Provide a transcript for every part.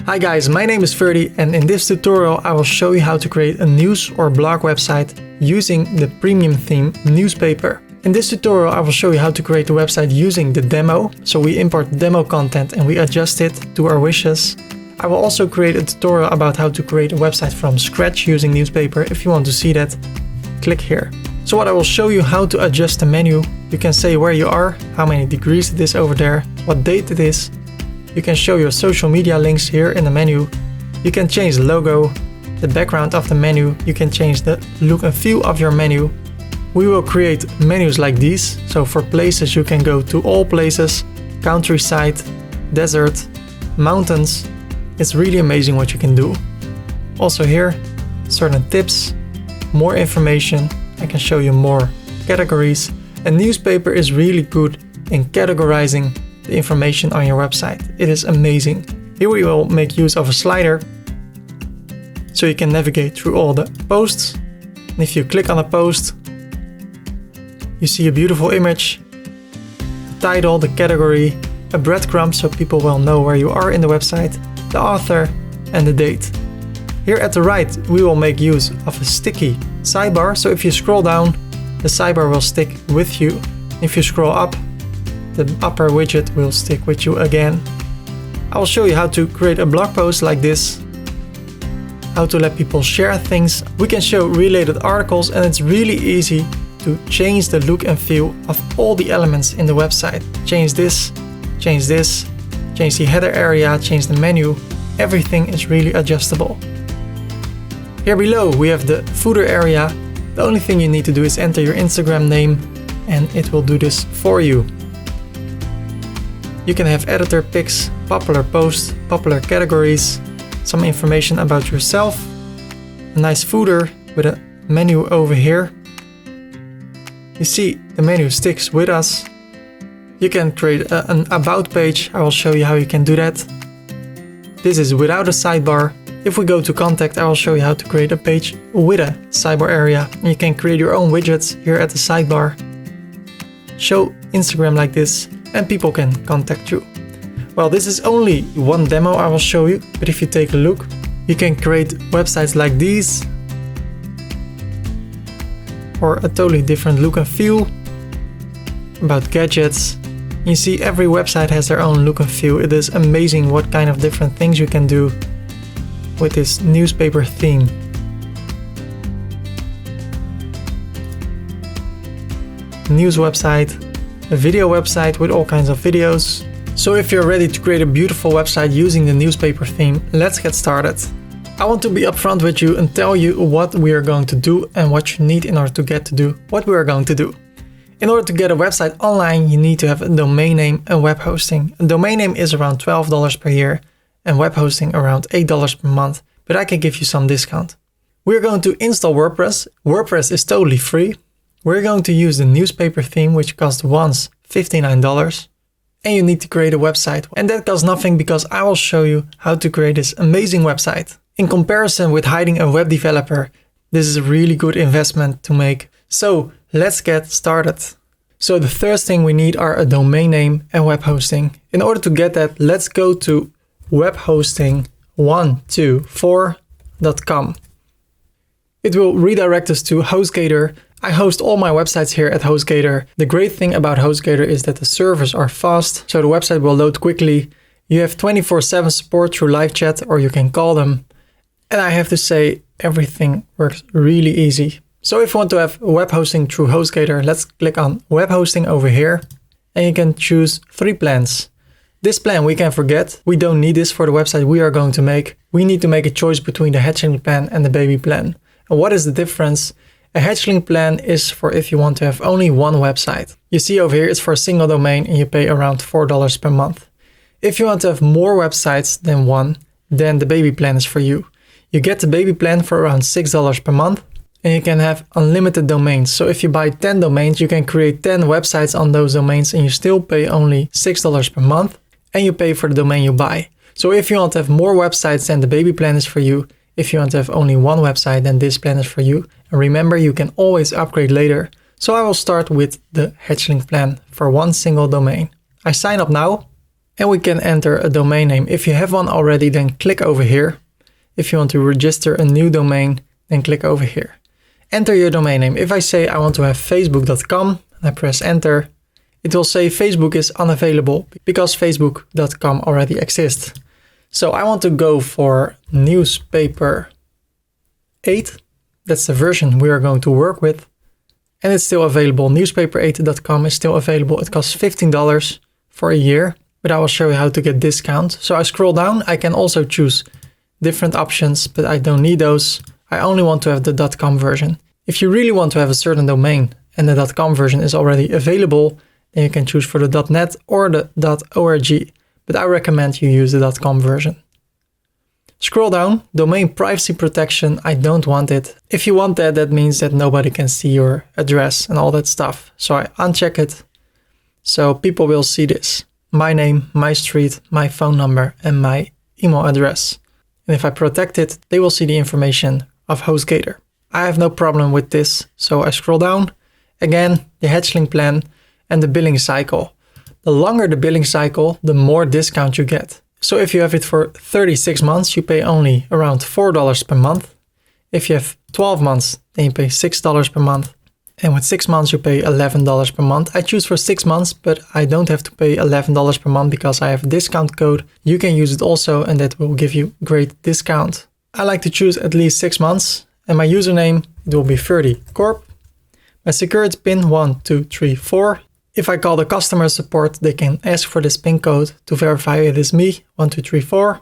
Hi guys, my name is Ferdy and in this tutorial I will show you how to create a news or blog website using the premium theme Newspaper. In this tutorial I will show you how to create a website using the demo. So we import demo content and we adjust it to our wishes. I will also create a tutorial about how to create a website from scratch using Newspaper. If you want to see that, click here. So what I will show you how to adjust the menu. You can say where you are, how many degrees it is over there, what date it is. You can show your social media links here in the menu. You can change the logo, the background of the menu. You can change the look and feel of your menu. We will create menus like these. So for places you can go to all places, countryside, desert, mountains. It's really amazing what you can do. Also here, certain tips, more information. I can show you more categories. And Newspaper is really good in categorizing the information on your website. It is amazing. Here we will make use of a slider so you can navigate through all the posts. And if you click on a post, you see a beautiful image, the title, the category, a breadcrumb so people will know where you are in the website, the author and the date. Here at the right we will make use of a sticky sidebar, so if you scroll down the sidebar will stick with you. If you scroll up, the upper widget will stick with you again. I will show you how to create a blog post like this, how to let people share things. We can show related articles and it's really easy to change the look and feel of all the elements in the website. Change this, change the header area, change the menu. Everything is really adjustable. Here below we have the footer area. The only thing you need to do is enter your Instagram name and it will do this for you. You can have editor picks, popular posts, popular categories, some information about yourself, a nice footer with a menu over here. You see the menu sticks with us. You can create an about page. I will show you how you can do that. This is without a sidebar. If we go to contact, I will show you how to create a page with a sidebar area. You can create your own widgets here at the sidebar. Show Instagram like this and people can contact you. Well, this is only one demo I will show you, but if you take a look, you can create websites like these or a totally different look and feel. About gadgets. You see every website has their own look and feel. It is amazing what kind of different things you can do with this Newspaper theme. News website, a video website with all kinds of videos. So if you're ready to create a beautiful website using the Newspaper theme, let's get started. I want to be upfront with you and tell you what we are going to do and what you need in order to get to do what we are going to do. In order to get a website online, you need to have a domain name and web hosting. A domain name is around $12 per year and web hosting around $8 per month, but I can give you some discount. We're going to install WordPress. WordPress is totally free. We're going to use the Newspaper theme, which costs once $59. And you need to create a website. And that costs nothing because I will show you how to create this amazing website. In comparison with hiring a web developer, this is a really good investment to make. So let's get started. So the first thing we need are a domain name and web hosting. In order to get that, let's go to webhosting124.com. It will redirect us to HostGator. I host all my websites here at HostGator. The great thing about HostGator is that the servers are fast, so the website will load quickly. You have 24/7 support through live chat or you can call them. And I have to say, everything works really easy. So if you want to have web hosting through HostGator, let's click on web hosting over here and you can choose 3 plans. This plan we can forget. We don't need this for the website we are going to make. We need to make a choice between the hatchling plan and the baby plan. And what is the difference? A hatchling plan is for if you want to have only one website. You see over here it's for a single domain and you pay around $4 per month. If you want to have more websites than one, then the baby plan is for you. You get the baby plan for around $6 per month and you can have unlimited domains. So if you buy 10 domains, you can create 10 websites on those domains and you still pay only $6 per month and you pay for the domain you buy. So if you want to have more websites, then the baby plan is for you. If you want to have only one website, then this plan is for you. And remember, you can always upgrade later. So I will start with the hatchling plan for one single domain. I sign up now And we can enter a domain name. If you have one already, then click over here. If you want to register a new domain, then click over here. Enter your domain name. If I say I want to have facebook.com and I press enter, it will say Facebook is unavailable because facebook.com already exists. So I want to go for newspaper 8. That's the version we are going to work with. And it's still available. Newspaper8.com is still available. It costs $15 for a year, but I will show you how to get discount. So I scroll down. I can also choose different options, but I don't need those. I only want to have the .com version. If you really want to have a certain domain and the .com version is already available, then you can choose for the .net or the .org, but I recommend you use the .com version. Scroll down, domain privacy protection, I don't want it. If you want that, that means that nobody can see your address and all that stuff. So I uncheck it, so people will see this. My name, my street, my phone number, and my email address. And if I protect it, they will see the information of HostGator. I have no problem with this, so I scroll down. Again, the hatchling plan and the billing cycle. The longer the billing cycle, the more discount you get. So if you have it for 36 months, you pay only around $4 per month. If you have 12 months, then you pay $6 per month. And with 6 months, you pay $11 per month. I choose for 6 months, but I don't have to pay $11 per month because I have a discount code. You can use it also, and that will give you great discount. I like to choose at least 6 months, and my username, it will be Ferdy Corp. My security pin 1234. If I call the customer support, they can ask for this PIN code to verify it is me, 1234.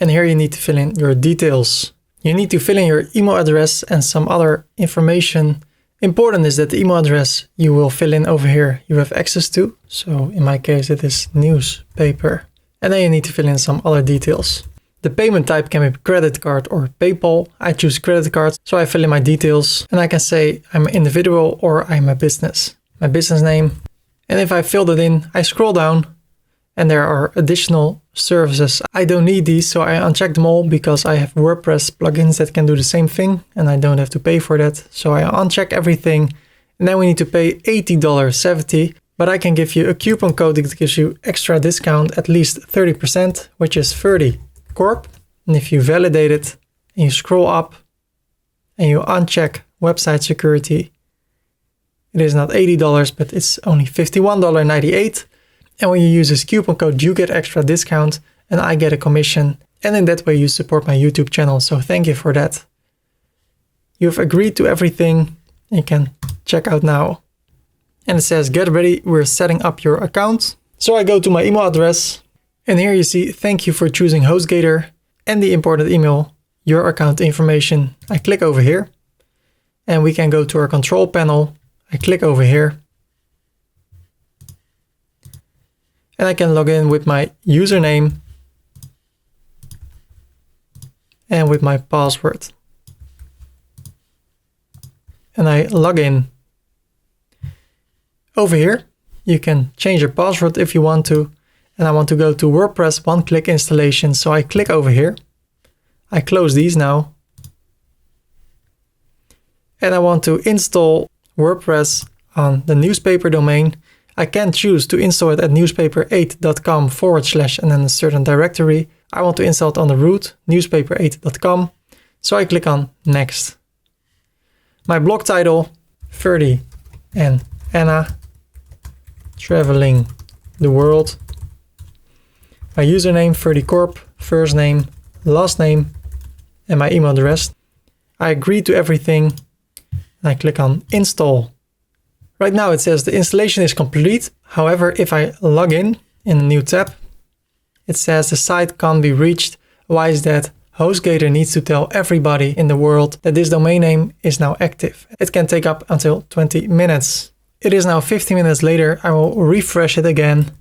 And here you need to fill in your details. You need to fill in your email address and some other information. Important is that the email address you will fill in over here you have access to. So in my case it is newspaper. And then you need to fill in some other details. The payment type can be credit card or PayPal. I choose credit card, so I fill in my details. And I can say I'm an individual or I'm a business. My business name. And if I filled it in, I scroll down and there are additional services. I don't need these, so I uncheck them all because I have WordPress plugins that can do the same thing and I don't have to pay for that. So I uncheck everything and then we need to pay $80.70, but I can give you a coupon code that gives you extra discount, at least 30%, which is Ferdy Corp. And if you validate it and you scroll up and you uncheck website security, it is not $80, but it's only $51.98. And when you use this coupon code, you get extra discount and I get a commission. And in that way, you support my YouTube channel. So thank you for that. You've agreed to everything. You can check out now. And it says, get ready. We're setting up your account. So I go to my email address. And here you see, thank you for choosing HostGator and the important email, your account information. I click over here and we can go to our control panel. I click over here and I can log in with my username and with my password. And I log in. Over here, you can change your password if you want to. And I want to go to WordPress one-click installation. So I click over here. I close these now. And I want to install WordPress on the newspaper domain. I can choose to install it at newspaper8.com / and then a certain directory. I want to install it on the root, newspaper8.com. So I click on next. My blog title, Ferdy and Anna traveling the world. My username, Ferdy Corp, first name, last name, and my email address. I agree to everything. And I click on install. Right now it says the installation is complete. However, if I log in a new tab, it says the site can't be reached. Why is that? HostGator needs to tell everybody in the world that this domain name is now active. It can take up until 20 minutes. It is now 15 minutes later. I will refresh it again.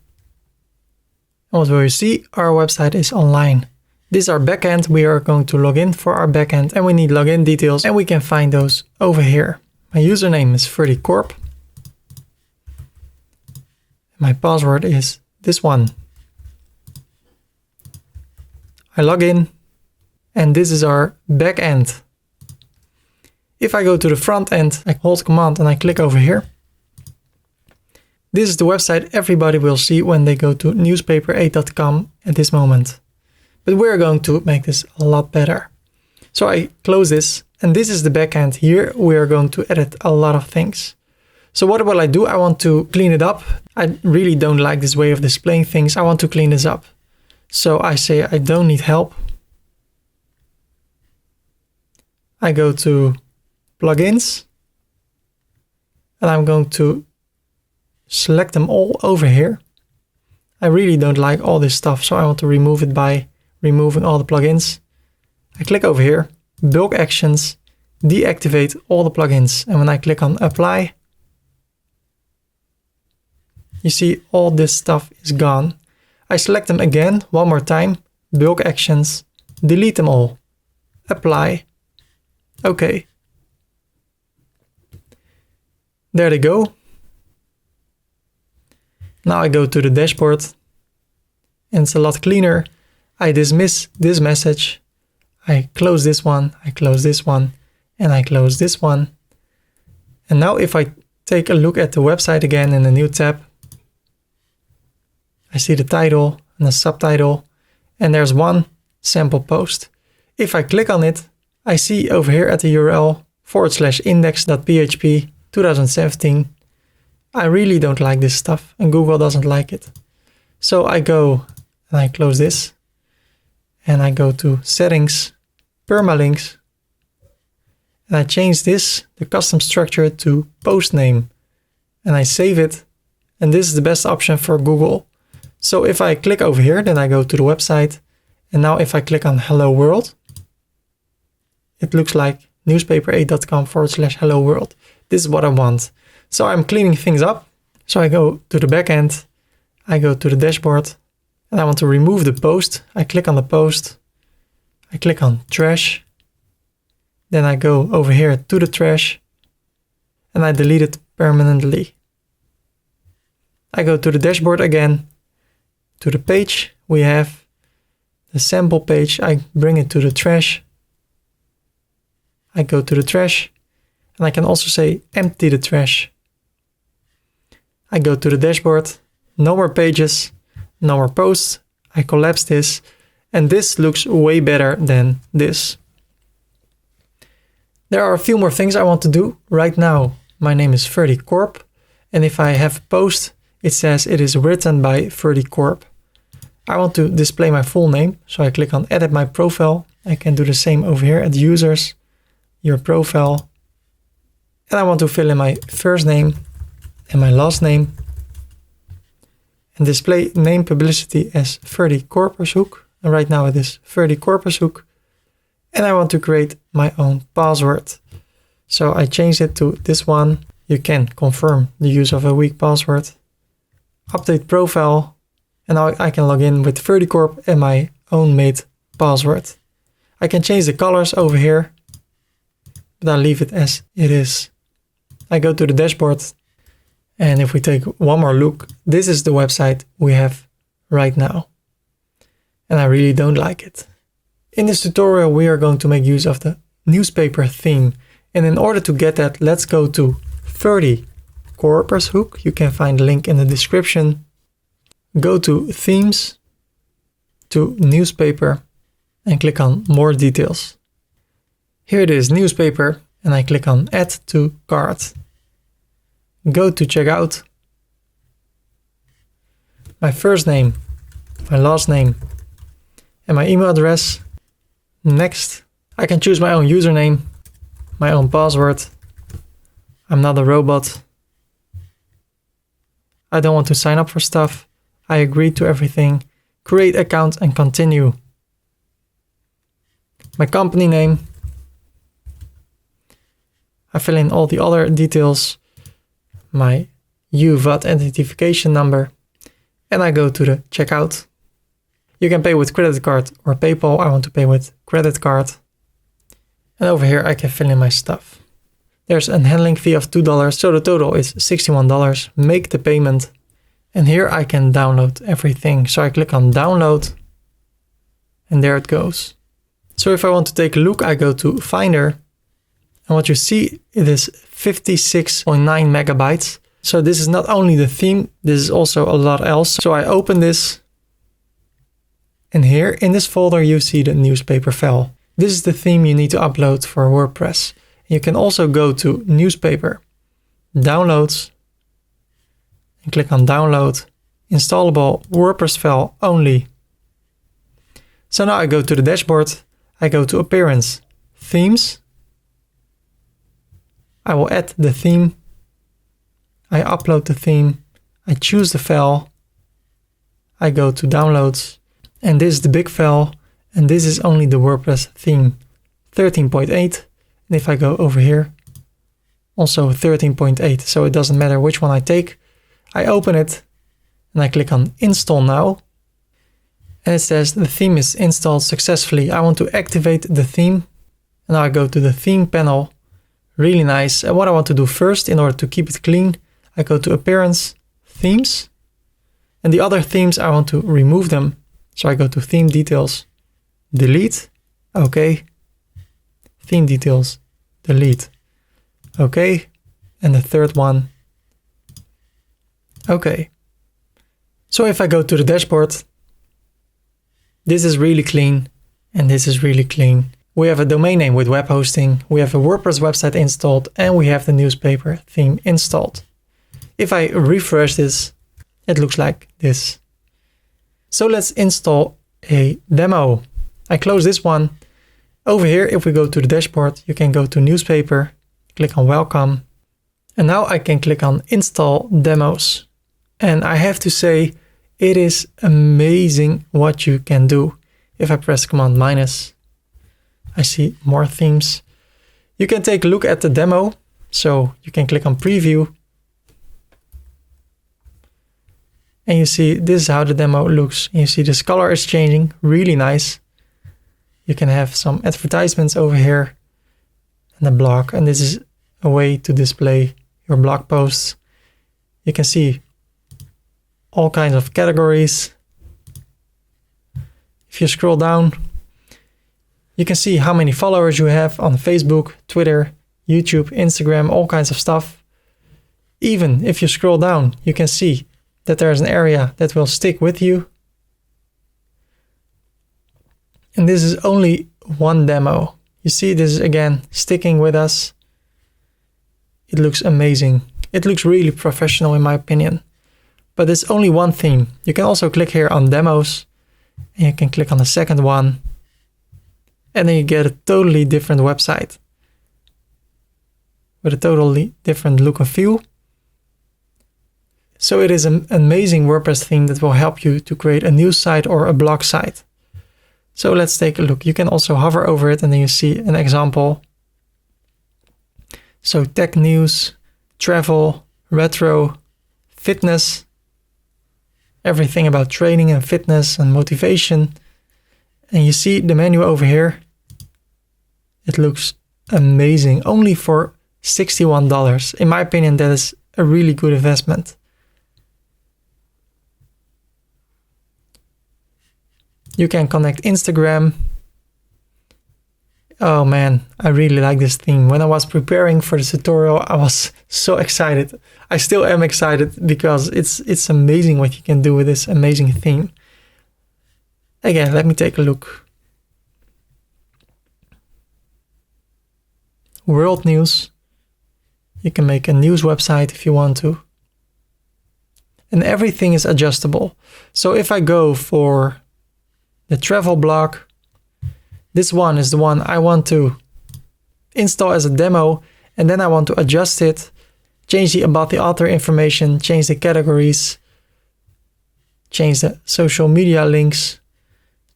And what will you see? Our website is online. This is our backend. We are going to log in for our backend and we need login details and we can find those over here. My username is Ferdy Corp. My password is this one. I log in and this is our backend. If I go to the front end, I hold Command and I click over here. This is the website everybody will see when they go to newspaper8.com at this moment. But we're going to make this a lot better. So I close this, and this is the backend. Here we are going to edit a lot of things. So what will I do? I want to clean it up. I really don't like this way of displaying things. I want to clean this up. So I say I don't need help. I go to plugins, and I'm going to select them all over here. I really don't like all this stuff, so I want to remove it by removing all the plugins. I click over here, bulk actions, deactivate all the plugins. And when I click on apply, you see all this stuff is gone. I select them again, one more time, bulk actions, delete them all, apply, okay. There they go. Now I go to the dashboard, and it's a lot cleaner. I dismiss this message. I close this one, I close this one, and I close this one. And now if I take a look at the website again in a new tab, I see the title and the subtitle, and there's one sample post. If I click on it, I see over here at the URL /index.php 2017. I really don't like this stuff, and Google doesn't like it. So I go and I close this, and I go to settings, permalinks, and I change this, the custom structure, to post name, and I save it, and this is the best option for Google. So if I click over here, then I go to the website, and now if I click on Hello World, it looks like newspaper8.com /Hello World. This is what I want. So I'm cleaning things up. So I go to the backend, I go to the dashboard, and I want to remove the post. I click on the post, I click on trash, then I go over here to the trash, and I delete it permanently. I go to the dashboard again, to the page we have, the sample page, I bring it to the trash. I go to the trash, and I can also say empty the trash. I go to the dashboard, no more pages, no more posts. I collapse this, and this looks way better than this. There are a few more things I want to do. Right now, my name is Ferdy Corp, and if I have a post, it says it is written by Ferdy Corp. I want to display my full name, so I click on edit my profile. I can do the same over here at users, your profile. And I want to fill in my first name and my last name, and display name publicity as Ferdy Korpershoek. And right now it is Ferdy Korpershoek. And I want to create my own password. So I change it to this one. You can confirm the use of a weak password. Update profile. And now I can log in with Ferdy Corp and my own made password. I can change the colors over here, but I'll leave it as it is. I go to the dashboard, and if we take one more look, this is the website we have right now. And I really don't like it. In this tutorial, we are going to make use of the newspaper theme. And in order to get that, let's go to Ferdy Korpershoek. You can find the link in the description. Go to themes, to newspaper, and click on more details. Here it is, newspaper, and I click on add to cart. Go to checkout. My first name, my last name, and my email address. Next, I can choose my own username, my own password. I'm not a robot. I don't want to sign up for stuff. I agree to everything. Create account and continue. My company name. I fill in all the other details. My UVAT identification number. And I go to the checkout. You can pay with credit card or PayPal. I want to pay with credit card. And over here I can fill in my stuff. There's a handling fee of $2, so the total is $61. Make the payment. And here I can download everything. So I click on download, and there it goes. So if I want to take a look, I go to Finder, and what you see, it is 56.9 megabytes. So this is not only the theme, this is also a lot else. So I open this, and here in this folder you see the newspaper file. This is the theme you need to upload for WordPress. You can also go to Newspaper, Downloads, and click on Download, Installable WordPress file only. So now I go to the dashboard, I go to Appearance, Themes. I will add the theme. I upload the theme. I choose the file. I go to Downloads, and this is the big file, and this is only the WordPress theme 13.8. And if I go over here, also 13.8, so it doesn't matter which one I take. I open it and I click on Install Now. And it says the theme is installed successfully. I want to activate the theme. And now I go to the theme panel. Really nice. And what I want to do first, in order to keep it clean, I go to Appearance, Themes. And the other themes, I want to remove them. So I go to Theme Details, Delete. Okay. Theme Details, Delete. Okay. And the third one. Okay. So if I go to the dashboard, this is really clean, and this is really clean. We have a domain name with web hosting, we have a WordPress website installed, and we have the newspaper theme installed. If I refresh this, it looks like this. So let's install a demo. I close this one. Over here, if we go to the dashboard, you can go to Newspaper, click on Welcome, and now I can click on Install Demos. And I have to say, it is amazing what you can do. If I press Command minus, I see more themes. You can take a look at the demo. So you can click on Preview. And you see this is how the demo looks. You see this color is changing, really nice. You can have some advertisements over here and a blog. And this is a way to display your blog posts. You can see all kinds of categories. If you scroll down, you can see how many followers you have on Facebook, Twitter, YouTube, Instagram, all kinds of stuff. Even if you scroll down, you can see that there's an area that will stick with you. And this is only one demo. You see this is again sticking with us. It looks amazing. It looks really professional in my opinion. But it's only one theme. You can also click here on demos, and you can click on the second one, and then you get a totally different website with a totally different look and feel. So it is an amazing WordPress theme that will help you to create a news site or a blog site. So let's take a look. You can also hover over it and then you see an example. So tech news, travel, retro, fitness, everything about training and fitness and motivation. And you see the menu over here. It looks amazing. Only for $61. In my opinion, that is a really good investment. You can connect Instagram. Oh man, I really like this theme. When I was preparing for the tutorial, I was so excited. I still am excited because it's amazing what you can do with this amazing theme. Again, let me take a look. World news. You can make a news website if you want to. And everything is adjustable. So if I go for the travel blog, this one is the one I want to install as a demo, and then I want to adjust it, change the about the author information, change the categories, change the social media links,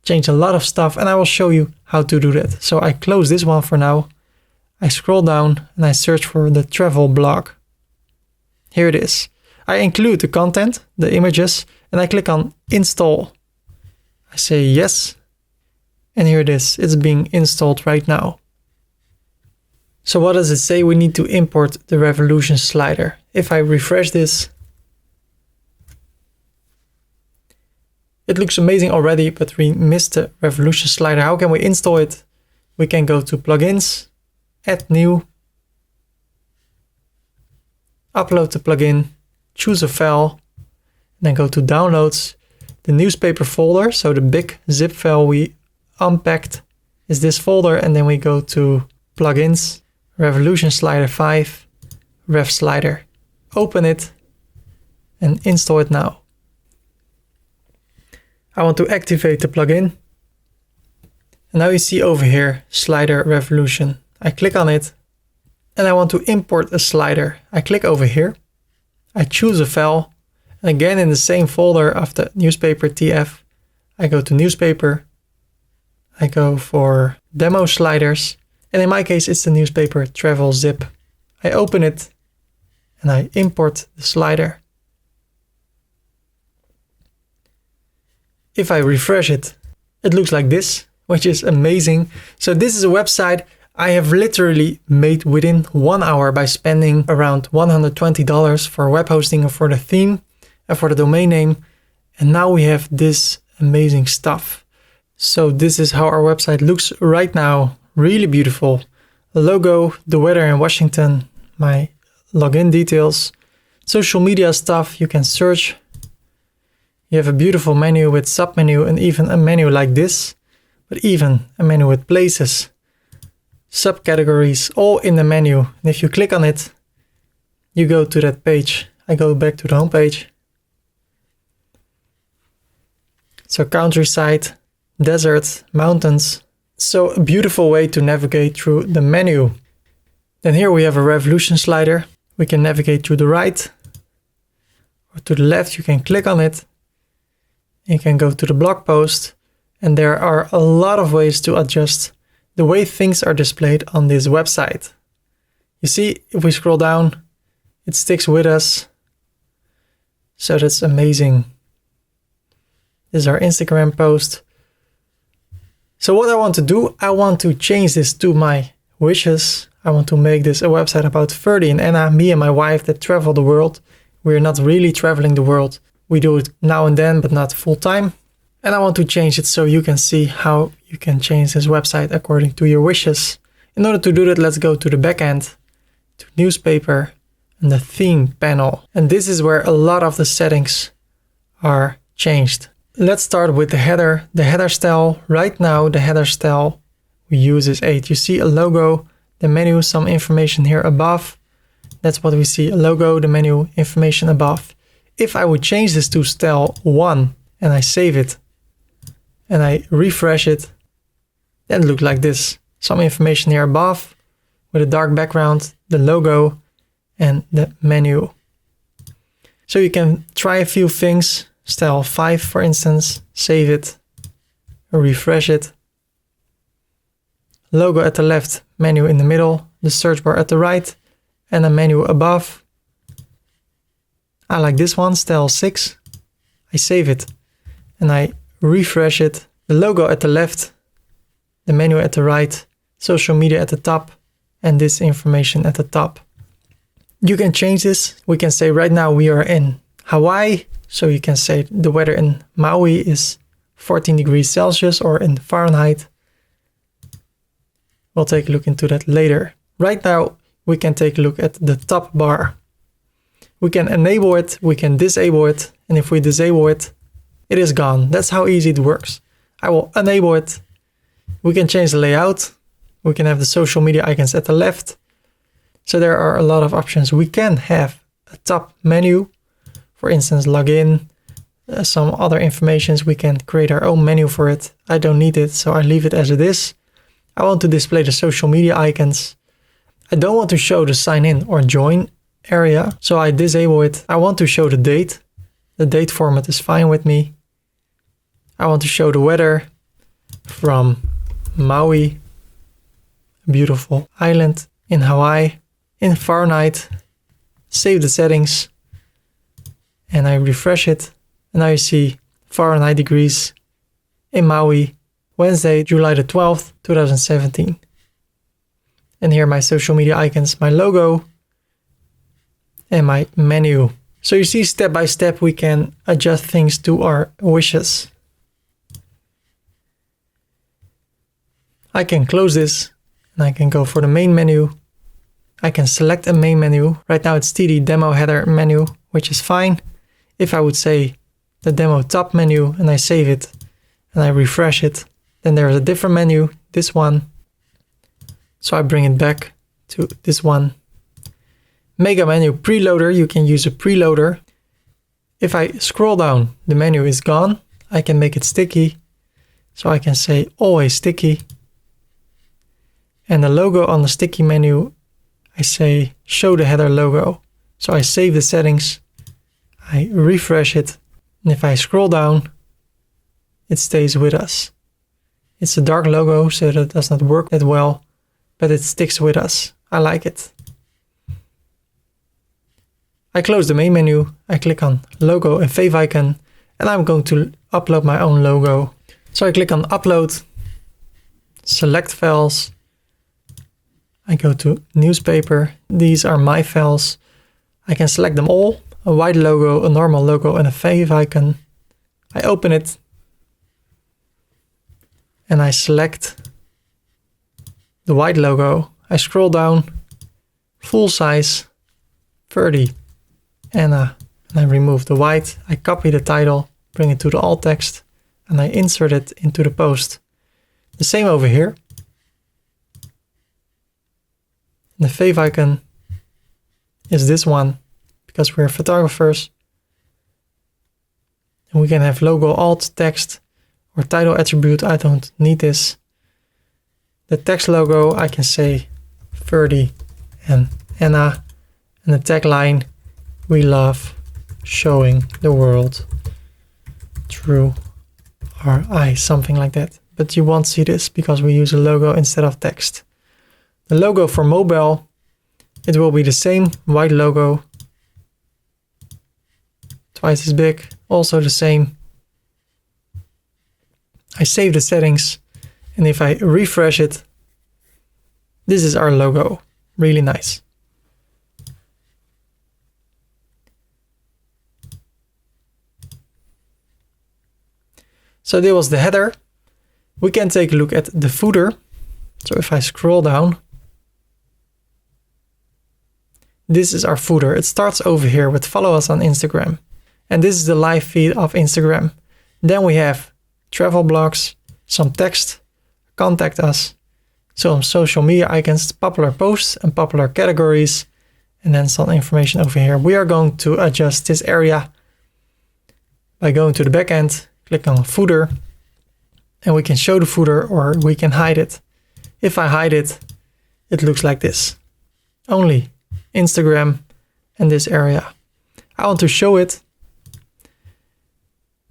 change a lot of stuff, and I will show you how to do that. So I close this one for now. I scroll down and I search for the travel blog. Here it is. I include the content, the images, and I click on install. I say yes. And here it is. It's being installed right now. So what does it say? We need to import the Revolution slider. If I refresh this, it looks amazing already, but we missed the Revolution slider. How can we install it? We can go to plugins, add new, upload the plugin, choose a file, then go to downloads. The newspaper folder, so the big zip file we unpacked is this folder, and then we go to plugins, Revolution Slider 5, Rev Slider. Open it and install it now. I want to activate the plugin. And now you see over here, Slider Revolution. I click on it and I want to import a slider. I click over here, I choose a file, and again in the same folder of the newspaper TF, I go to newspaper, I go for demo sliders, and in my case it's the newspaper travel zip. I open it and I import the slider. If I refresh it, it looks like this, which is amazing. So this is a website I have literally made within 1 hour by spending around $120 for web hosting or for the theme and for the domain name. And now we have this amazing stuff. So this is how our website looks right now. Really beautiful. The logo, the weather in Washington, my login details, social media stuff. You can search. You have a beautiful menu with submenu and even a menu like this, but even a menu with places, subcategories, all in the menu. And if you click on it, you go to that page. I go back to the home page. So countryside, desert, mountains. So a beautiful way to navigate through the menu. Then here we have a revolution slider. We can navigate to the right or to the left. You can click on it. You can go to the blog post, and there are a lot of ways to adjust the way things are displayed on this website. You see, if we scroll down, it sticks with us. So that's amazing. This is our Instagram post. So what I want to do, I want to change this to my wishes. I want to make this a website about Ferdy and Anna, me and my wife that travel the world. We're not really traveling the world. We do it now and then, but not full time. And I want to change it so you can see how you can change this website according to your wishes. In order to do that, let's go to the backend, to newspaper and the theme panel. And this is where a lot of the settings are changed. Let's start with the header. The header style. Right now, the header style we use is 8. You see a logo, the menu, some information here above. That's what we see, a logo, the menu, information above. If I would change this to style 1 and I save it and I refresh it, then it looks like this. Some information here above with a dark background, the logo and the menu. So you can try a few things. Style 5, for instance, save it, refresh it. Logo at the left, menu in the middle, the search bar at the right, and a menu above. I like this one, style 6. I save it and I refresh it. The logo at the left, the menu at the right, social media at the top, and this information at the top. You can change this. We can say right now we are in Hawaii. So you can say the weather in Maui is 14 degrees Celsius or in Fahrenheit. We'll take a look into that later. Right now, we can take a look at the top bar. We can enable it, we can disable it, and if we disable it, it is gone. That's how easy it works. I will enable it. We can change the layout. We can have the social media icons at the left. So there are a lot of options. We can have a top menu. For instance, login, some other informations. We can create our own menu for it. I don't need it, so I leave it as it is. I want to display the social media icons. I don't want to show the sign in or join area, so I disable it. I want to show the date. The date format is fine with me. I want to show the weather from Maui, a beautiful island in Hawaii, in Fahrenheit. Save the settings. And I refresh it, and now you see Fahrenheit degrees in Maui, Wednesday, July the 12th, 2017. And here are my social media icons, my logo, and my menu. So you see, step by step, we can adjust things to our wishes. I can close this, and I can go for the main menu. I can select a main menu. Right now it's TD demo header menu, which is fine. If I would say the demo top menu and I save it and I refresh it, then there's a different menu, this one. So I bring it back to this one. Mega menu preloader, you can use a preloader. If I scroll down, the menu is gone. I can make it sticky. So I can say always sticky. And the logo on the sticky menu, I say show the header logo. So I save the settings, I refresh it, and if I scroll down, it stays with us. It's a dark logo, so that it does not work that well, but it sticks with us. I like it. I close the main menu, I click on logo and favicon, and I'm going to upload my own logo. So I click on upload, select files, I go to newspaper, these are my files. I can select them all, a white logo, a normal logo and a favicon. I open it and I select the white logo. I scroll down, full size, Ferdy, and I remove the white. I copy the title, bring it to the alt text, and I insert it into the post. The same over here. The favicon is this one, because we're photographers. And we can have logo, alt, text, or title attribute. I don't need this. The text logo, I can say Ferdy and Anna. And the tagline, we love showing the world through our eyes, something like that. But you won't see this because we use a logo instead of text. The logo for mobile, it will be the same white logo, twice as big, also the same. I save the settings, and if I refresh it, this is our logo. Really nice. So this was the header. We can take a look at the footer. So if I scroll down, this is our footer. It starts over here with follow us on Instagram. And this is the live feed of Instagram. Then we have travel blogs, some text, contact us, some social media icons, popular posts and popular categories, and then some information over here. We are going to adjust this area by going to the backend, click on footer, and we can show the footer or we can hide it. If I hide it, it looks like this. Only Instagram and this area. I want to show it,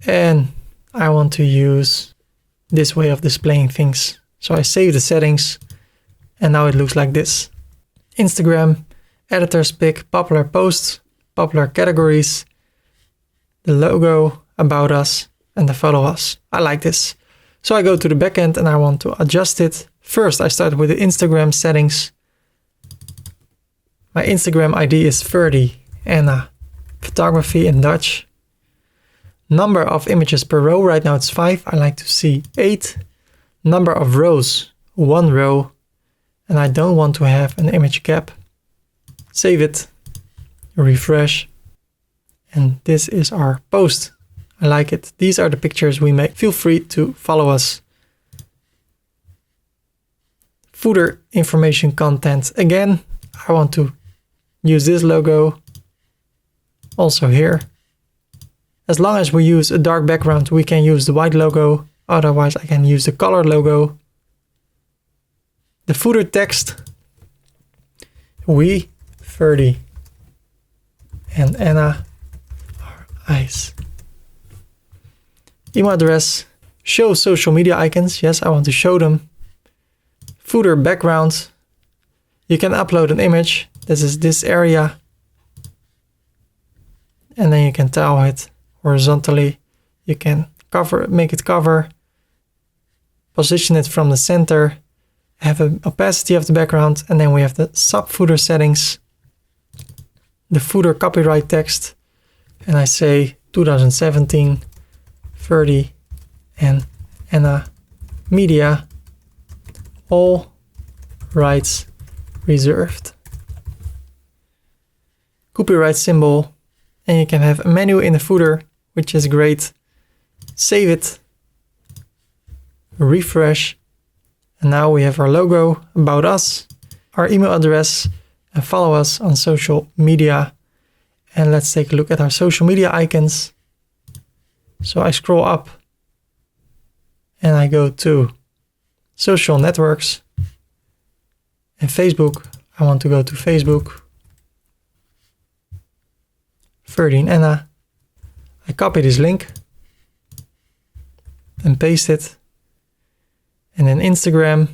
and I want to use this way of displaying things. So I save the settings, and now it looks like this. Instagram, editor's pick, popular posts, popular categories, the logo, about us, and the follow us. I like this. So I go to the backend and I want to adjust it. First, I start with the Instagram settings. My Instagram ID is Ferdy Anna Photography in Dutch. Number of images per row, right now it's 5. I like to see 8. Number of rows, 1 row. And I don't want to have an image gap. Save it, refresh. And this is our post. I like it. These are the pictures we make. Feel free to follow us. Footer information content. Again, I want to use this logo. Also here. As long as we use a dark background, we can use the white logo. Otherwise, I can use the color logo. The footer text. We, Ferdy, and Anna are eyes. Email address. Show social media icons. Yes, I want to show them. Footer background. You can upload an image. This is this area. And then you can tile it horizontally. You can cover, make it cover. Position it from the center. Have an opacity of the background. And then we have the sub-footer settings. The footer copyright text. And I say 2017. Ferdy and Anna Media, all rights reserved. copyright symbol, and you can have a menu in the footer, which is great. Save it, refresh, and now we have our logo, about us, our email address, and follow us on social media. And let's take a look at our social media icons. So I scroll up and I go to social networks, and Facebook, I want to go to Facebook, Ferdy and Anna. I copy this link and paste it. And then Instagram,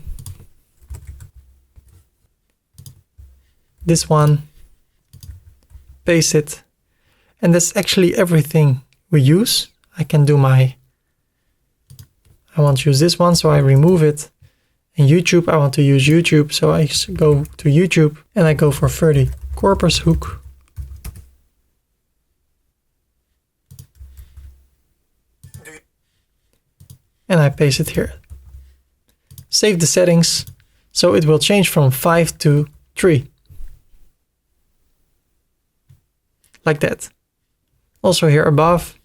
this one, paste it. And that's actually everything we use. I can do I want to use this one, so I remove it. And YouTube, I want to use YouTube, so I go to YouTube and I go for Ferdy Korpershoek. And I paste it here. Save the settings, so it will change from 5 to 3. Like that. Also here above.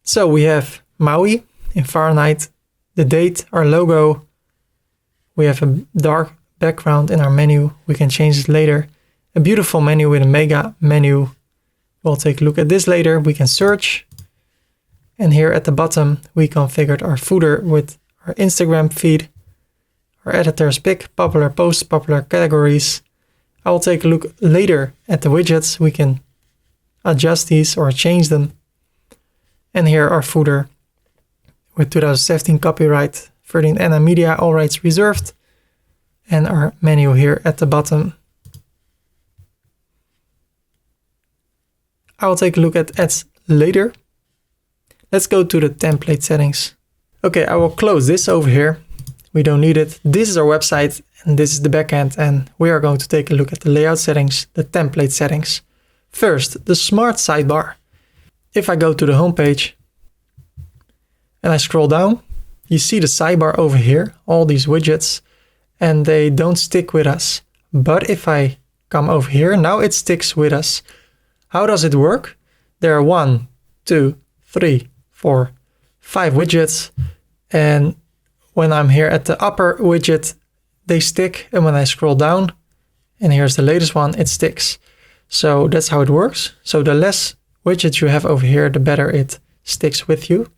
So we have Maui in Fahrenheit, the date, our logo. We have a dark background in our menu. We can change it later. A beautiful menu with a mega menu. We'll take a look at this later. We can search. And here at the bottom, we configured our footer with our Instagram feed, our editor's pick, popular posts, popular categories. I will take a look later at the widgets. We can adjust these or change them. And here our footer with 2017 copyright, Ferdy and Anna Media, all rights reserved. And our menu here at the bottom. I will take a look at ads later. Let's go to the template settings. Okay, I will close this over here. We don't need it. This is our website and this is the backend, and we are going to take a look at the layout settings, the template settings. First, the smart sidebar. If I go to the home page and I scroll down, you see the sidebar over here, all these widgets, and they don't stick with us. But if I come over here, now it sticks with us. How does it work? There are 1, 2, 3, 4, 5 widgets, and when I'm here at the upper widget, they stick, and when I scroll down, and here's the latest one, it sticks. So that's how it works. So the less widgets you have over here, the better it sticks with you.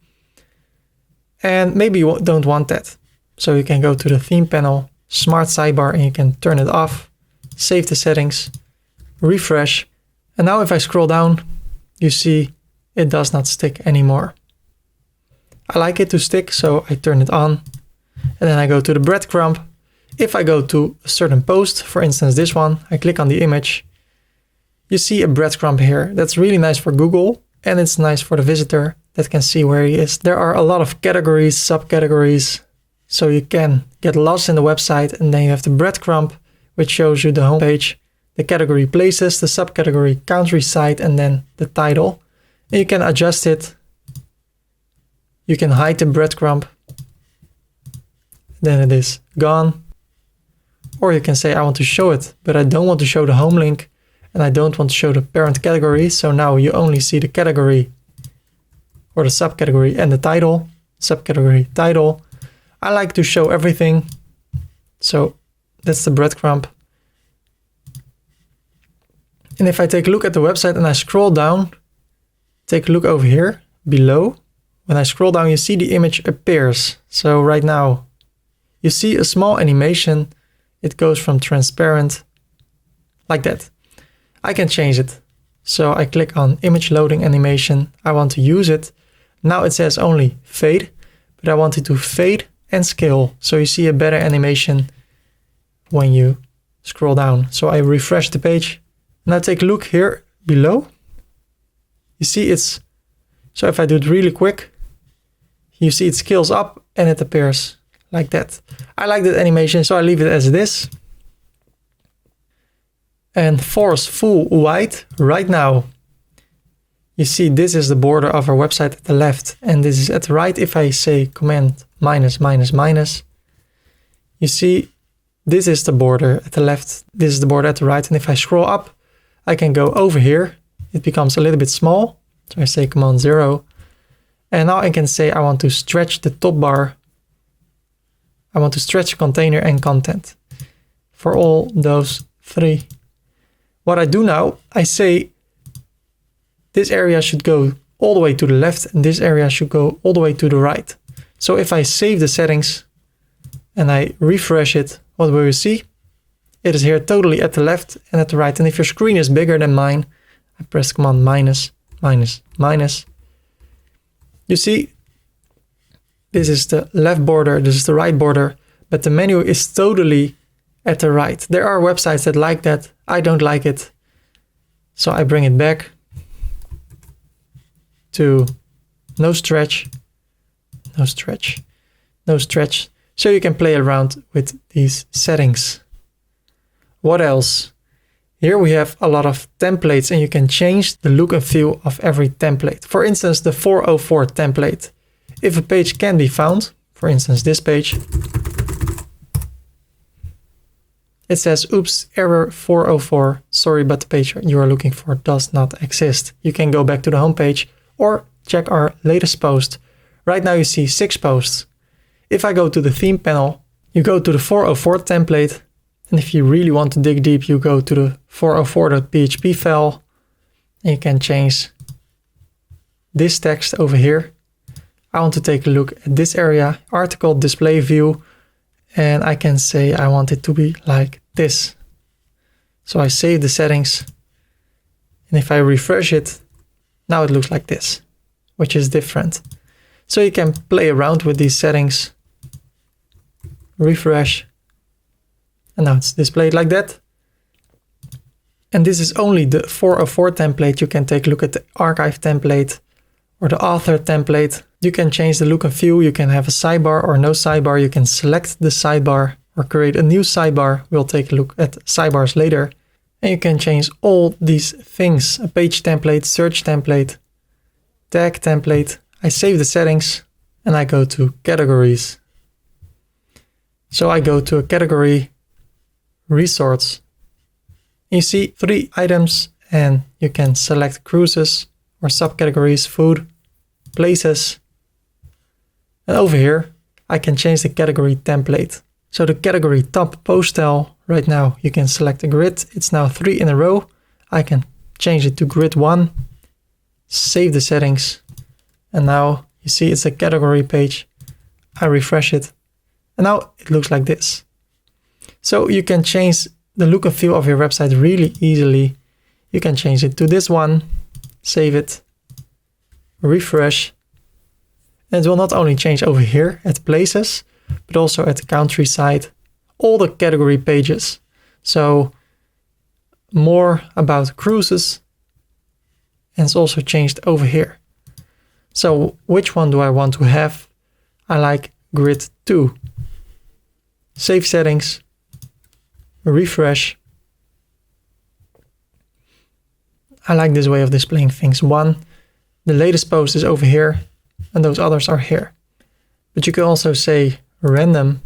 And maybe you don't want that. So you can go to the theme panel, smart sidebar, and you can turn it off, save the settings, refresh. And now if I scroll down, you see it does not stick anymore. I like it to stick, so I turn it on. And then I go to the breadcrumb. If I go to a certain post, for instance this one, I click on the image, you see a breadcrumb here. That's really nice for Google, and it's nice for the visitor that can see where he is. There are a lot of categories, subcategories, so you can get lost in the website, and then you have the breadcrumb, which shows you the home page, the category places, the subcategory countryside, and then the title. And you can adjust it. You can hide the breadcrumb. Then it is gone. Or you can say, I want to show it, but I don't want to show the home link, and I don't want to show the parent category. So now you only see the category or the subcategory and the title, subcategory, title. I like to show everything. So that's the breadcrumb. And if I take a look at the website and I scroll down, take a look over here below. When I scroll down, you see the image appears. So right now you see a small animation. It goes from transparent like that. I can change it. So I click on image loading animation. I want to use it. Now it says only fade, but I want it to fade and scale. So you see a better animation when you scroll down. So I refresh the page. Now take a look here below. You see it's, so if I do it really quick, you see it scales up and it appears like that. I like that animation, so I leave it as it is. And force full white right now. You see this is the border of our website at the left, and this is at the right. If I say command minus, minus, minus, you see this is the border at the left, this is the border at the right. And if I scroll up, I can go over here. It becomes a little bit small. So I say Command 0. And now I can say I want to stretch the top bar. I want to stretch container and content for all those 3. What I do now, I say this area should go all the way to the left and this area should go all the way to the right. So if I save the settings and I refresh it, what will you see? It is here totally at the left and at the right. And if your screen is bigger than mine, I press Command minus, minus, minus. You see, this is the left border, this is the right border, but the menu is totally at the right. There are websites that like that. I don't like it. So I bring it back to no stretch, no stretch, no stretch. So you can play around with these settings. What else? Here we have a lot of templates and you can change the look and feel of every template. For instance, the 404 template. If a page can be found, for instance, this page, it says, oops, error 404. Sorry, but the page you are looking for does not exist. You can go back to the home page or check our latest post. Right now you see 6 posts. If I go to the theme panel, you go to the 404 template. And if you really want to dig deep, you go to the 404.php file and you can change this text over here. I want to take a look at this area, article display view, and I can say I want it to be like this. So I save the settings, and if I refresh it, now it looks like this, which is different. So you can play around with these settings, refresh, and now it's displayed like that. And this is only the 404 template. You can take a look at the archive template or the author template. You can change the look and feel. You can have a sidebar or no sidebar. You can select the sidebar or create a new sidebar. We'll take a look at sidebars later. And you can change all these things. A page template, search template, tag template. I save the settings and I go to categories. So I go to a category, resorts. You see 3 items and you can select cruises or subcategories, food, places. And over here, I can change the category template. So the category top post style, right now you can select a grid. It's now 3 in a row. I can change it to grid 1, save the settings. And now you see it's a category page. I refresh it. And now it looks like this. So you can change the look and feel of your website really easily. You can change it to this one, save it, refresh. And it will not only change over here at places, but also at the countryside, all the category pages. So more about cruises, and it's also changed over here. So which one do I want to have? I like grid 2. Save settings, refresh. I like this way of displaying things. 1, the latest post is over here and those others are here. But you can also say random.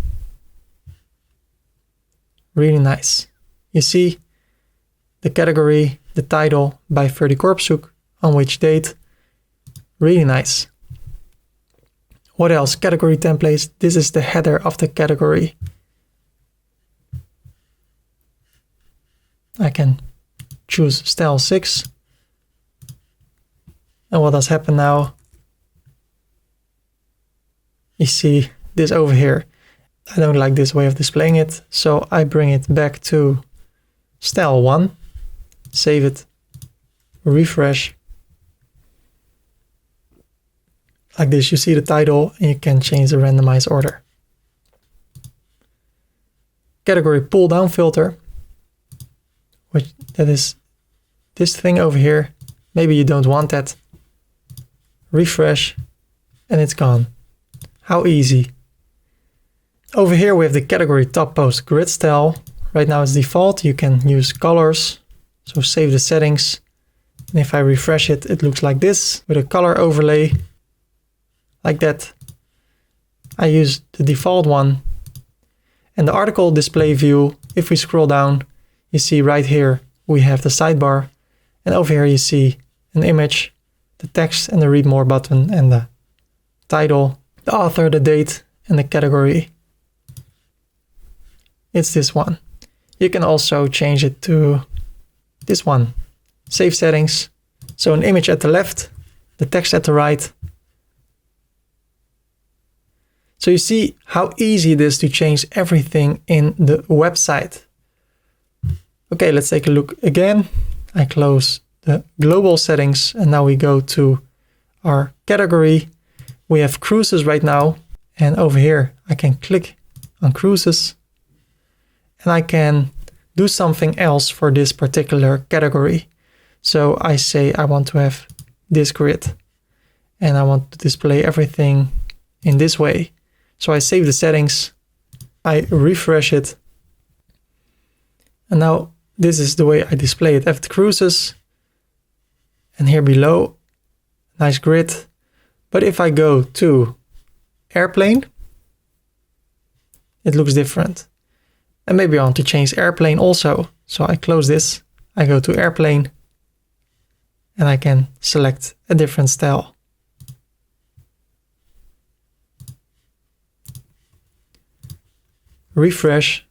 Really nice. You see the category, the title by Ferdy Korpershoek, on which date. Really nice. What else? Category templates. This is the header of the category. I can choose style 6. And what does happen now? You see this over here. I don't like this way of displaying it, so I bring it back to style 1, save it, refresh. Like this, you see the title and you can change the randomized order. Category pull down filter, which that is this thing over here. Maybe you don't want that. Refresh and it's gone. How easy. Over here we have the category top post grid style. Right now it's default. You can use colors. So save the settings. And if I refresh it, it looks like this with a color overlay. Like that. I use the default one. And the article display view, if we scroll down, you see right here we have the sidebar. And over here you see an image, the text and the read more button and the title, the author, the date and the category. It's this one. You can also change it to this one. Save settings. So an image at the left, the text at the right. So you see how easy it is to change everything in the website. Okay, let's take a look again. I close the global settings and now we go to our category. We have cruises right now, and over here I can click on cruises and I can do something else for this particular category. So I say I want to have this grid and I want to display everything in this way. So I save the settings, I refresh it, and now this is the way I display it. I have the cruises, and here below, nice grid. But if I go to airplane, it looks different. And maybe I want to change airplane also. So I close this, I go to airplane, and I can select a different style. Refresh.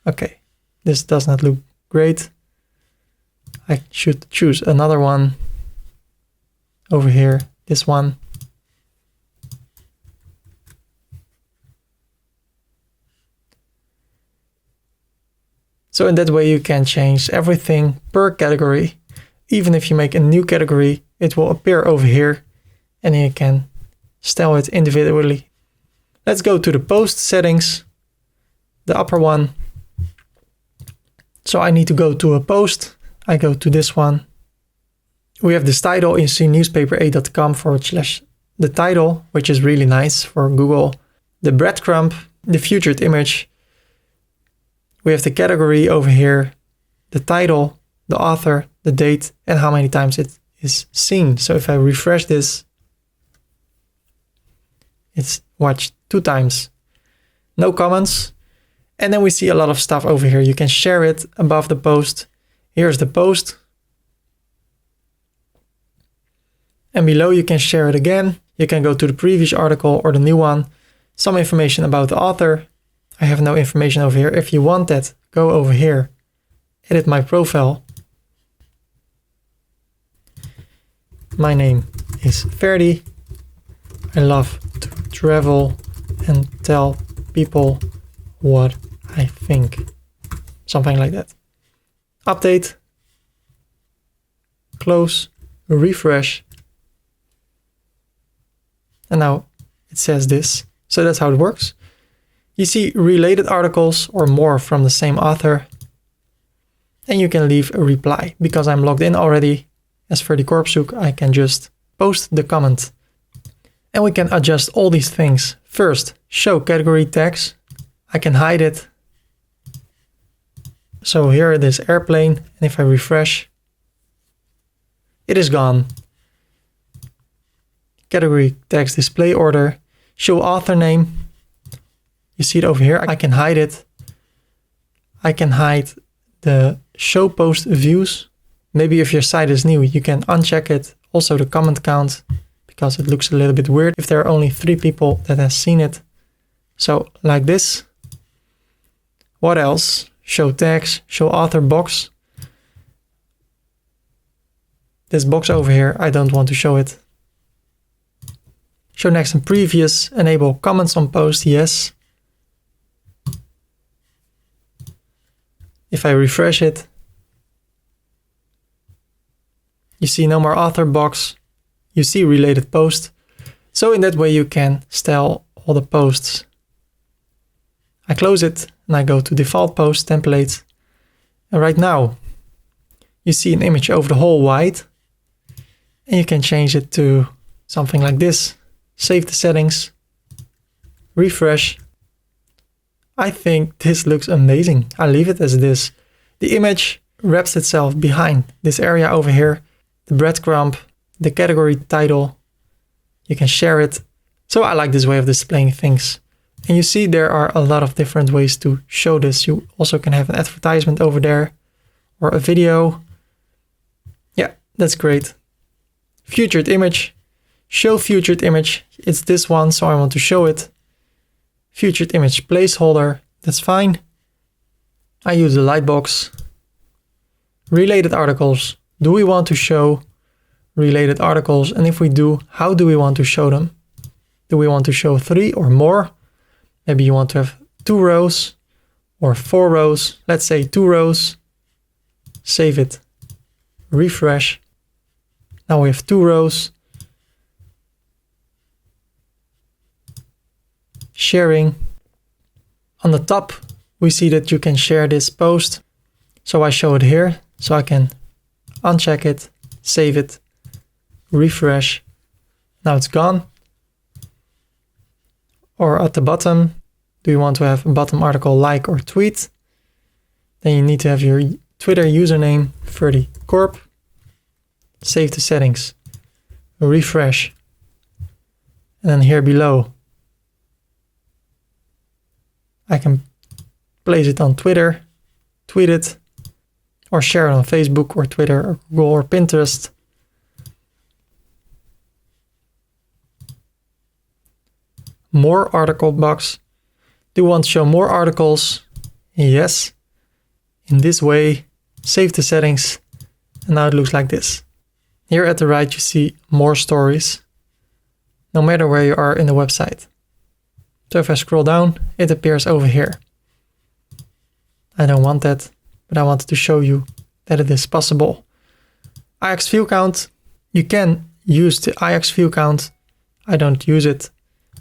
Okay, this does not look great. I should choose another one over here, this one. So in that way you can change everything per category. Even if you make a new category, it will appear over here and you can style it individually. Let's go to the post settings, the upper one. So I need to go to a post. I go to this one. We have this title. You see newspaper8.com/the title, which is really nice for Google. The breadcrumb, the featured image. We have the category over here, the title, the author, the date, and how many times it is seen. So if I refresh this, it's watched 2 times. No comments. And then we see a lot of stuff over here. You can share it above the post. Here's the post. And below you can share it again. You can go to the previous article or the new one. Some information about the author. I have no information over here. If you want that, go over here. Edit my profile. My name is Ferdy. I love to travel and tell people what I think. Something like that. Update. Close. Refresh. And now it says this. So that's how it works. You see related articles or more from the same author. And you can leave a reply. Because I'm logged in already as Ferdy Korpershoek, I can just post the comment. And we can adjust all these things. First, show category tags. I can hide it. So here it is, airplane. And if I refresh, it is gone. Category tags display order. Show author name. You see it over here. I can hide it. I can hide the show post views. Maybe if your site is new, you can uncheck it. Also the comment count, because it looks a little bit weird if there are only 3 people that have seen it. So like this. What else? Show tags, show author box. This box over here, I don't want to show it. Show next and previous, enable comments on post, yes. If I refresh it, you see no more author box, you see related post. So in that way you can style all the posts. I close it and I go to default post template. And right now you see an image over the whole white. And you can change it to something like this. Save the settings. Refresh. I think this looks amazing. I leave it as it is. The image wraps itself behind this area over here. The breadcrumb, the category title. You can share it. So I like this way of displaying things. And you see there are a lot of different ways to show this. You also can have an advertisement over there or a video. That's great. Featured image. Show featured image. It's this one, so I want to show it. Featured image placeholder. That's fine. I use the lightbox. Related articles. Do we want to show related articles? And if we do, how do we want to show them? Do we want to show 3 or more? Maybe you want to have 2 rows or 4 rows. Let's say 2 rows. Save it. Refresh. Now we have 2 rows. Sharing. On the top, we see that you can share this post. So I show it here. So I can uncheck it, save it, refresh. Now it's gone. Or at the bottom, do you want to have a bottom article like or tweet? Then you need to have your Twitter username, Ferdy Korp. Save the settings, refresh. And then here below, I can place it on Twitter, tweet it, or share it on Facebook or Twitter or Google or Pinterest. More article box. Do you want to show more articles? Yes. In this way, save the settings, and now it looks like this. Here at the right you see more stories, no matter where you are in the website. So if I scroll down, it appears over here. I don't want that, but I wanted to show you that it is possible. Ajax view count. You can use the Ajax view count. I don't use it.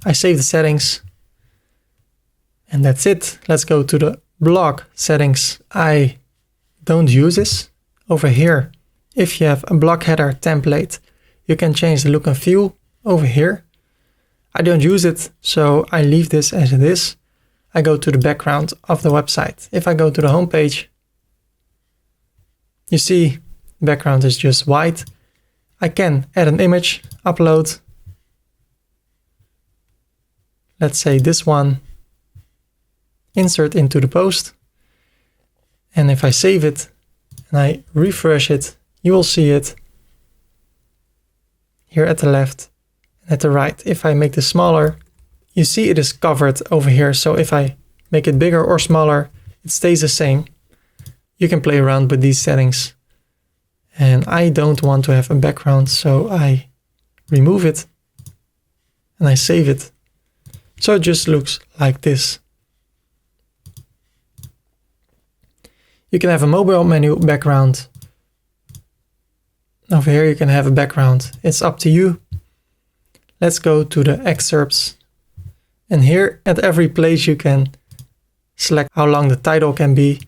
I save the settings. And that's it. Let's go to the blog settings. I don't use this. Over here, if you have a blog header template, you can change the look and feel over here. I don't use it, so I leave this as it is. I go to the background of the website. If I go to the home page, you see the background is just white. I can add an image, upload. Let's say this one. Insert into the post. And if I save it and I refresh it, you will see it here at the left and at the right. If I make this smaller, you see it is covered over here. So if I make it bigger or smaller, it stays the same. You can play around with these settings. And I don't want to have a background, so I remove it and I save it. So it just looks like this. You can have a mobile menu background. Over here you can have a background. It's up to you. Let's go to the excerpts. And here at every place you can select how long the title can be.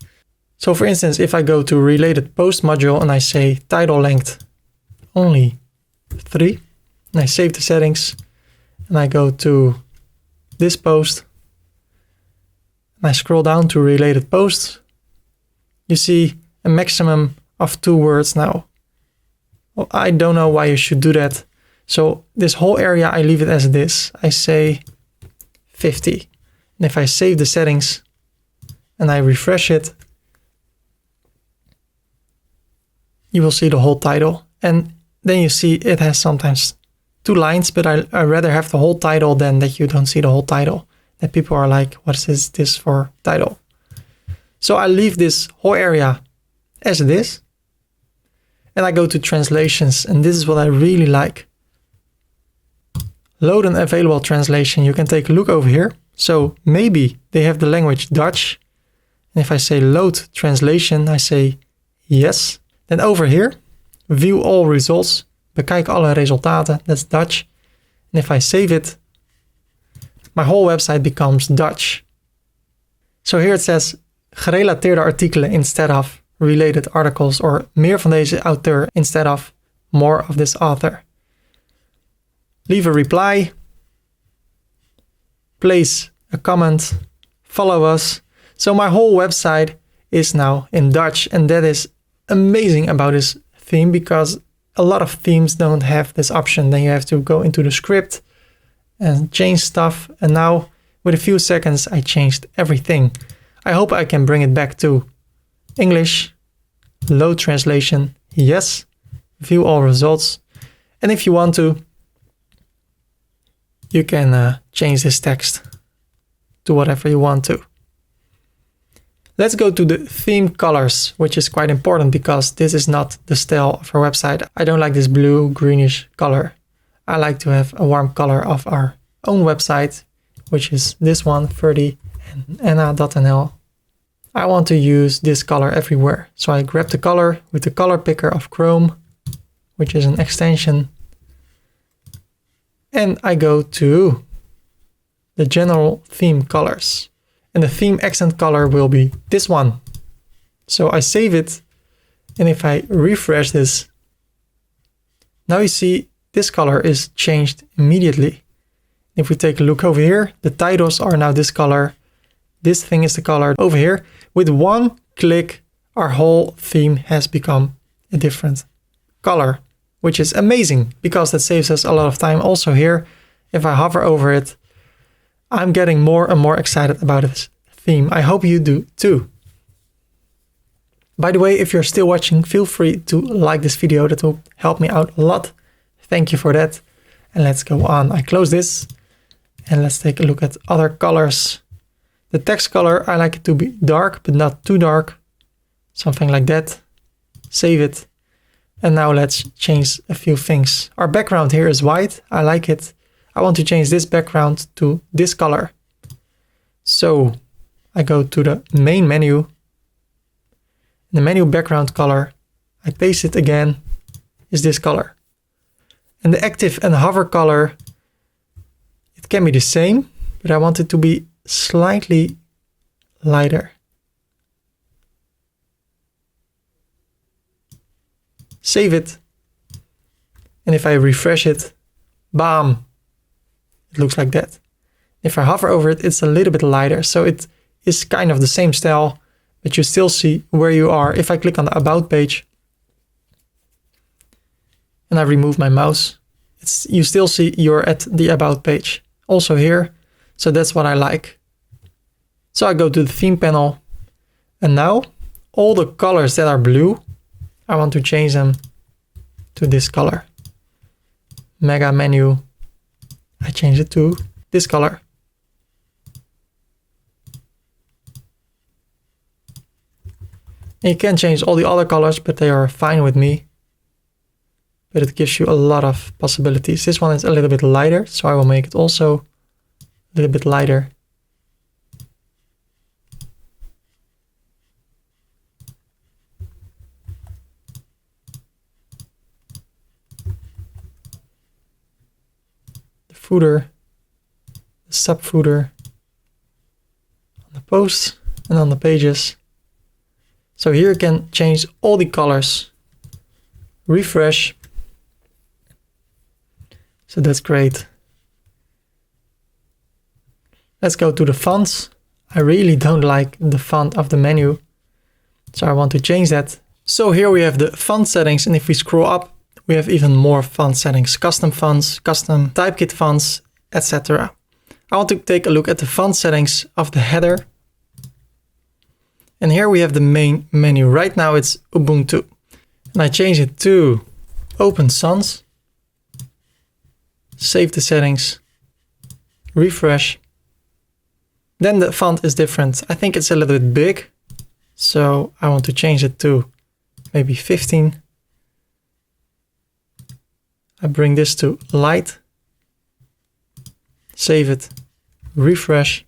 So for instance, if I go to related post module and I say title length only 3, and I save the settings and I go to this post and I scroll down to related posts, you see a maximum of 2 words now. Well, I don't know why you should do that. So this whole area, I leave it as it is. I say 50. And if I save the settings and I refresh it, you will see the whole title. And then you see it has sometimes 2 lines, but I rather have the whole title than that you don't see the whole title. That people are like, what is this for title? So I leave this whole area as it is. And I go to translations, and this is what I really like. Load an available translation. You can take a look over here. So maybe they have the language Dutch. And if I say load translation, I say yes. Then over here, view all results. Bekijk alle resultaten. That's Dutch. And if I save it, my whole website becomes Dutch. So here it says gerelateerde artikelen instead of related articles, or meer van deze auteur instead of more of this author. Leave a reply, place a comment, follow us. So my whole website is now in Dutch, and that is amazing about this theme, because a lot of themes don't have this option. Then you have to go into the script and change stuff. And now with a few seconds, I changed everything. I hope I can bring it back to English. Load translation, yes. view all results. And if you want to, you can change this text to whatever you want to. Let's go to the theme colors, which is quite important because this is not the style of our website. I don't like this blue greenish color. I like to have a warm color of our own website, which is this one, Ferdy and Anna.nl. I want to use this color everywhere. So I grab the color with the color picker of Chrome, which is an extension. And I go to the general theme colors. And the theme accent color will be this one. So I save it. And if I refresh this, now you see this color is changed immediately. If we take a look over here, the titles are now this color. This thing is the color over here. With one click, our whole theme has become a different color, which is amazing because that saves us a lot of time. Also here, if I hover over it, I'm getting more and more excited about this theme. I hope you do too. By the way, if you're still watching, feel free to like this video. That will help me out a lot. Thank you for that. And let's go on. I close this and let's take a look at other colors. The text color, I like it to be dark, but not too dark. Something like that. Save it. And now let's change a few things. Our background here is white. I like it. I want to change this background to this color. So I go to the main menu. The menu background color, I paste it again, is this color. And the active and hover color, it can be the same, but I want it to be slightly lighter. Save it. And if I refresh it, bam, it looks like that. If I hover over it, it's a little bit lighter. So it is kind of the same style, but you still see where you are. If I click on the About page and I remove my mouse, you still see you're at the About page. Also here. So that's what I like. So I go to the theme panel and now all the colors that are blue, I want to change them to this color. Mega menu, I change it to this color. And you can change all the other colors, but they are fine with me. But it gives you a lot of possibilities. This one is a little bit lighter, so I will make it also a little bit lighter. The footer, the subfooter, on the posts and on the pages. So here you can change all the colors. Refresh. So that's great. Let's go to the fonts. I really don't like the font of the menu, so I want to change that. So here we have the font settings, and if we scroll up, we have even more font settings, custom fonts, custom typekit fonts, etc. I want to take a look at the font settings of the header. And here we have the main menu. Right now it's Ubuntu. And I change it to Open Sans. Save the settings. Refresh. Then the font is different. I think it's a little bit big. So I want to change it to maybe 15. I bring this to light. Save it. Refresh.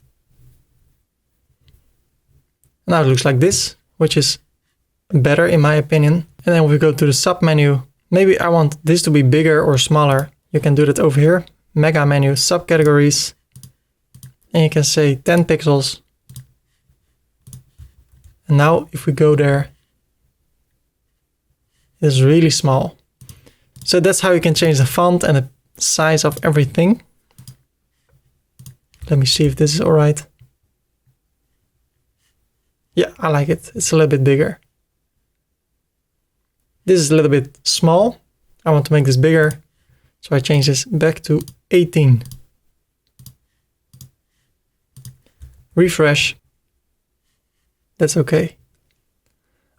Now it looks like this, which is better in my opinion. And then we go to the sub menu. Maybe I want this to be bigger or smaller. You can do that over here. Mega menu, subcategories. And you can say 10 pixels. And now if we go there, it's really small. So that's how you can change the font and the size of everything. Let me see if this is all right. Yeah, I like it. It's a little bit bigger. This is a little bit small. I want to make this bigger. So I change this back to 18. Refresh. That's okay.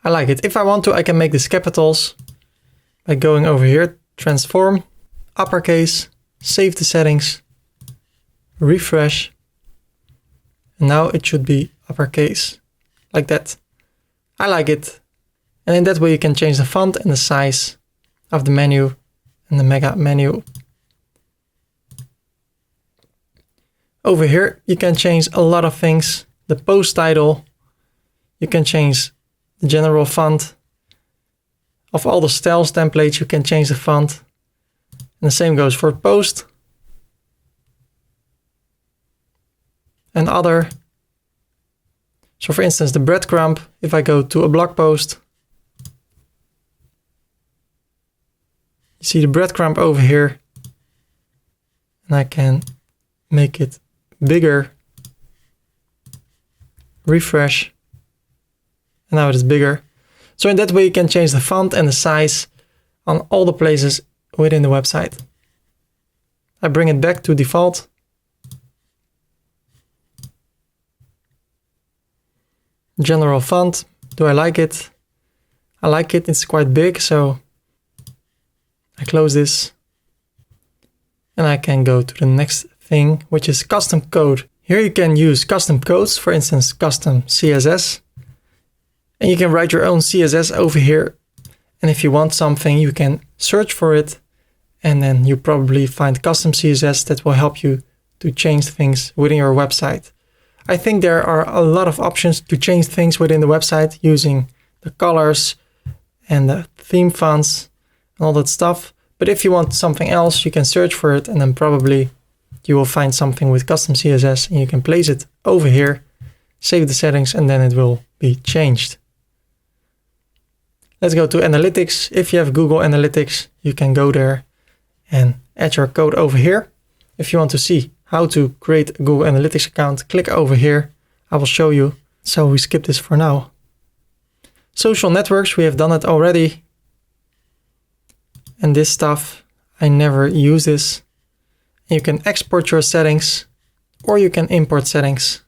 I like it. If I want to, I can make this capitals. by going over here, transform, uppercase, save the settings, refresh, and now it should be uppercase, like that. I like it. And in that way you can change the font and the size of the menu and the mega menu. Over here you can change a lot of things. The post title, you can change the general font. Of all the styles templates you can change the font. And the same goes for post and other. So for instance, the breadcrumb, if I go to a blog post, you see the breadcrumb over here, and I can make it bigger, refresh, and now it is bigger. So in that way you can change the font and the size on all the places within the website. I bring it back to default. General font, do I like it? I like it, it's quite big, so I close this. And I can go to the next thing, which is custom code. Here you can use custom codes, for instance, custom CSS. And you can write your own CSS over here. And if you want something, you can search for it. And then you probably find custom CSS that will help you to change things within your website. I think there are a lot of options to change things within the website using the colors and the theme fonts and all that stuff. But if you want something else, you can search for it and then probably you will find something with custom CSS and you can place it over here, save the settings, and then it will be changed. Let's go to Analytics. If you have Google Analytics, you can go there and add your code over here. If you want to see how to create a Google Analytics account, click over here. I will show you. So we skip this for now. Social networks, we have done it already. And this stuff, I never use this. You can export your settings or you can import settings.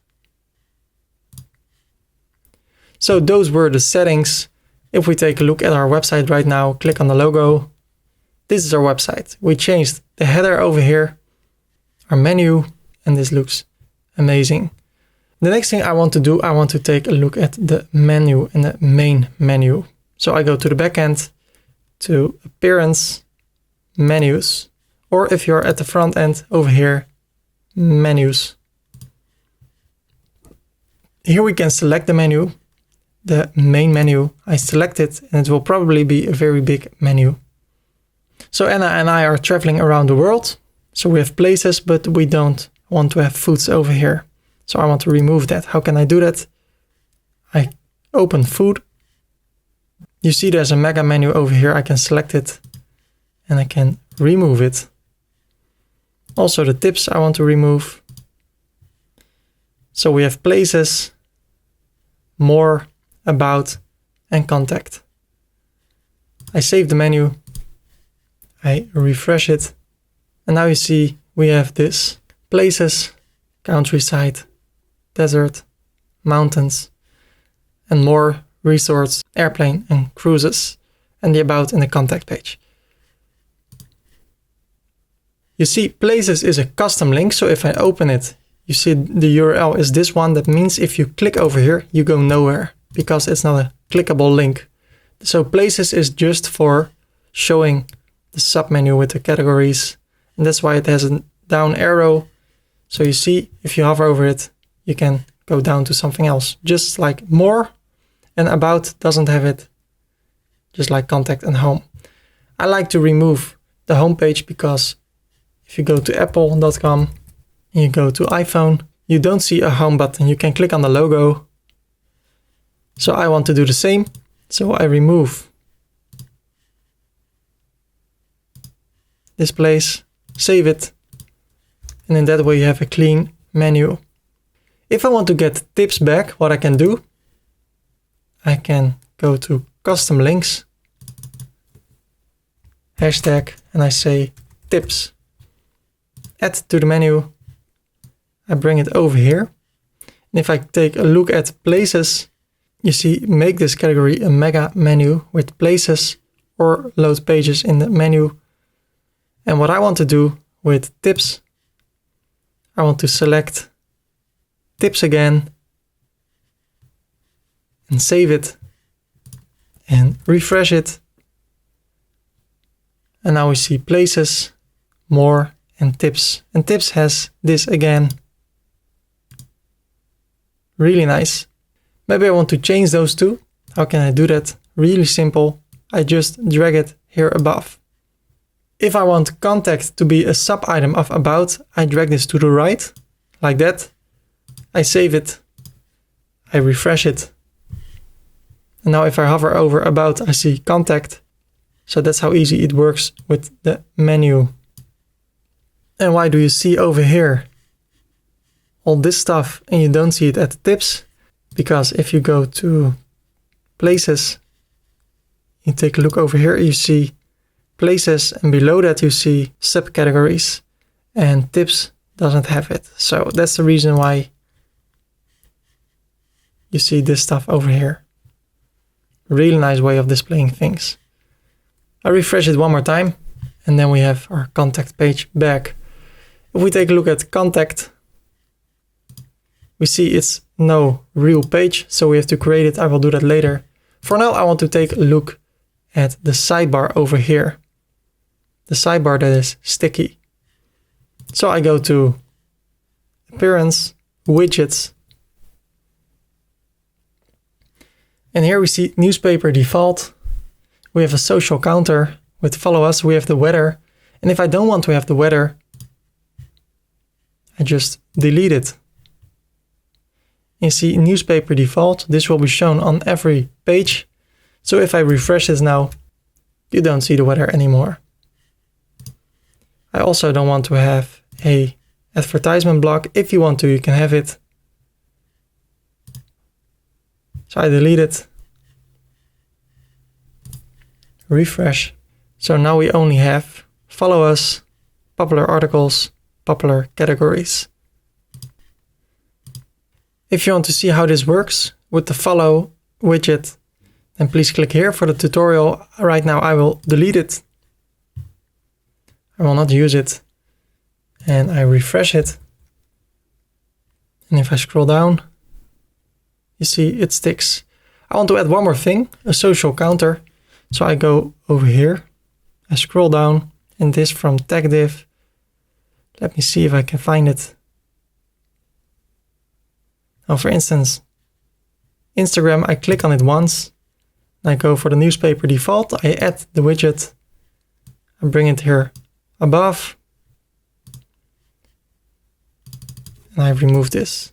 So those were the settings. If we take a look at our website right now, click on the logo. This is our website. We changed the header over here, our menu, and this looks amazing. The next thing I want to do, I want to take a look at the menu and the main menu. So I go to the backend, to Appearance, Menus, or if you're at the front end over here, Menus. Here we can select the menu, the main menu. I select it and it will probably be a very big menu. So Anna and I are traveling around the world. So we have places, but we don't want to have foods over here. So I want to remove that. How can I do that? I open food. You see there's a mega menu over here. I can select it and I can remove it. Also the tips I want to remove. So we have places, more, about, and contact. I save the menu. I refresh it. And now you see we have this: places, countryside, desert, mountains, and more, resorts, airplane, and cruises, and the about and the contact page. You see places is a custom link, so if I open it, you see the URL is this one. That means if you click over here, you go nowhere because it's not a clickable link. So places is just for showing the submenu with the categories. And that's why it has a down arrow. So you see, if you hover over it, you can go down to something else. Just like more, and about doesn't have it. Just like contact and home. I like to remove the home page because if you go to apple.com and you go to iPhone, you don't see a home button. You can click on the logo. So I want to do the same. So I remove this place, save it, and in that way you have a clean menu. If I want to get tips back, what I can do, I can go to custom links, hashtag, and I say tips. Add to the menu. I bring it over here. And if I take a look at places, you see make this category a mega menu with places or load pages in the menu. And what I want to do with tips, I want to select tips again and save it and refresh it. And now we see places, more, and tips. And tips has this again. Really nice. Maybe I want to change those two. How can I do that? Really simple. I just drag it here above. If I want contact to be a sub-item of about, I drag this to the right, like that. I save it. I refresh it. And now if I hover over about, I see contact. So that's how easy it works with the menu. And why do you see over here all this stuff and you don't see it at the tips? Because if you go to places, you take a look over here, you see places, and below that you see subcategories, and tips doesn't have it. So that's the reason why you see this stuff over here. Really nice way of displaying things. I refresh it one more time, and then we have our contact page back. If we take a look at contact, we see it's no real page, so we have to create it. I will do that later. For now, I want to take a look at the sidebar over here. The sidebar that is sticky. So I go to Appearance, Widgets. And here we see newspaper default. We have a social counter with follow us. We have the weather. And if I don't want to have the weather, I just delete it. You see newspaper default. This will be shown on every page. So if I refresh this now, you don't see the weather anymore. I also don't want to have a advertisement block. If you want to, you can have it. So I delete it. Refresh. So now we only have follow us, popular articles, popular categories. If you want to see how this works with the follow widget, then please click here for the tutorial. Right now I will delete it. I will not use it. And I refresh it. And if I scroll down, you see it sticks. I want to add one more thing, a social counter. So I go over here, I scroll down, and this from tag div. Let me see if I can find it. Now, for instance, Instagram, I click on it once. I go for the newspaper default. I add the widget. I bring it here above. And I remove this.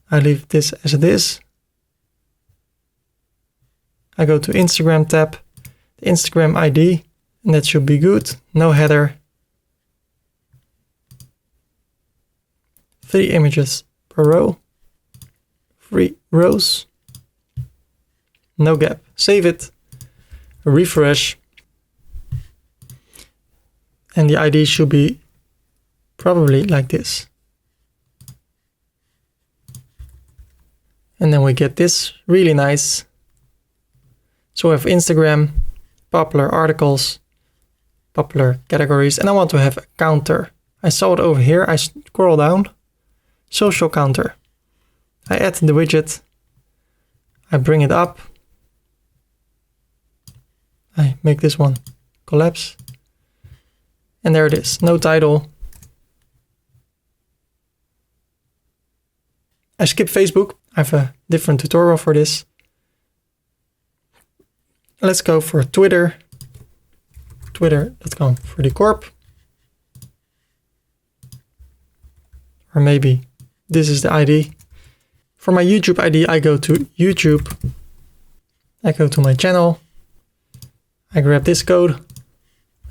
I leave this as it is. I go to Instagram tab, the Instagram ID, and that should be good. No header. 3 images per row. 3 rows. No gap. Save it. Refresh. And the ID should be probably like this. And then we get this really nice. So we have Instagram, popular articles, popular categories, and I want to have a counter. I saw it over here. I scroll down, social counter. I add the widget. I bring it up. I make this one collapse. And there it is, no title. I skip Facebook. I have a different tutorial for this. Let's go for Twitter. Twitter.com for the corp. Or maybe this is the ID. For my YouTube ID, I go to YouTube. I go to my channel. I grab this code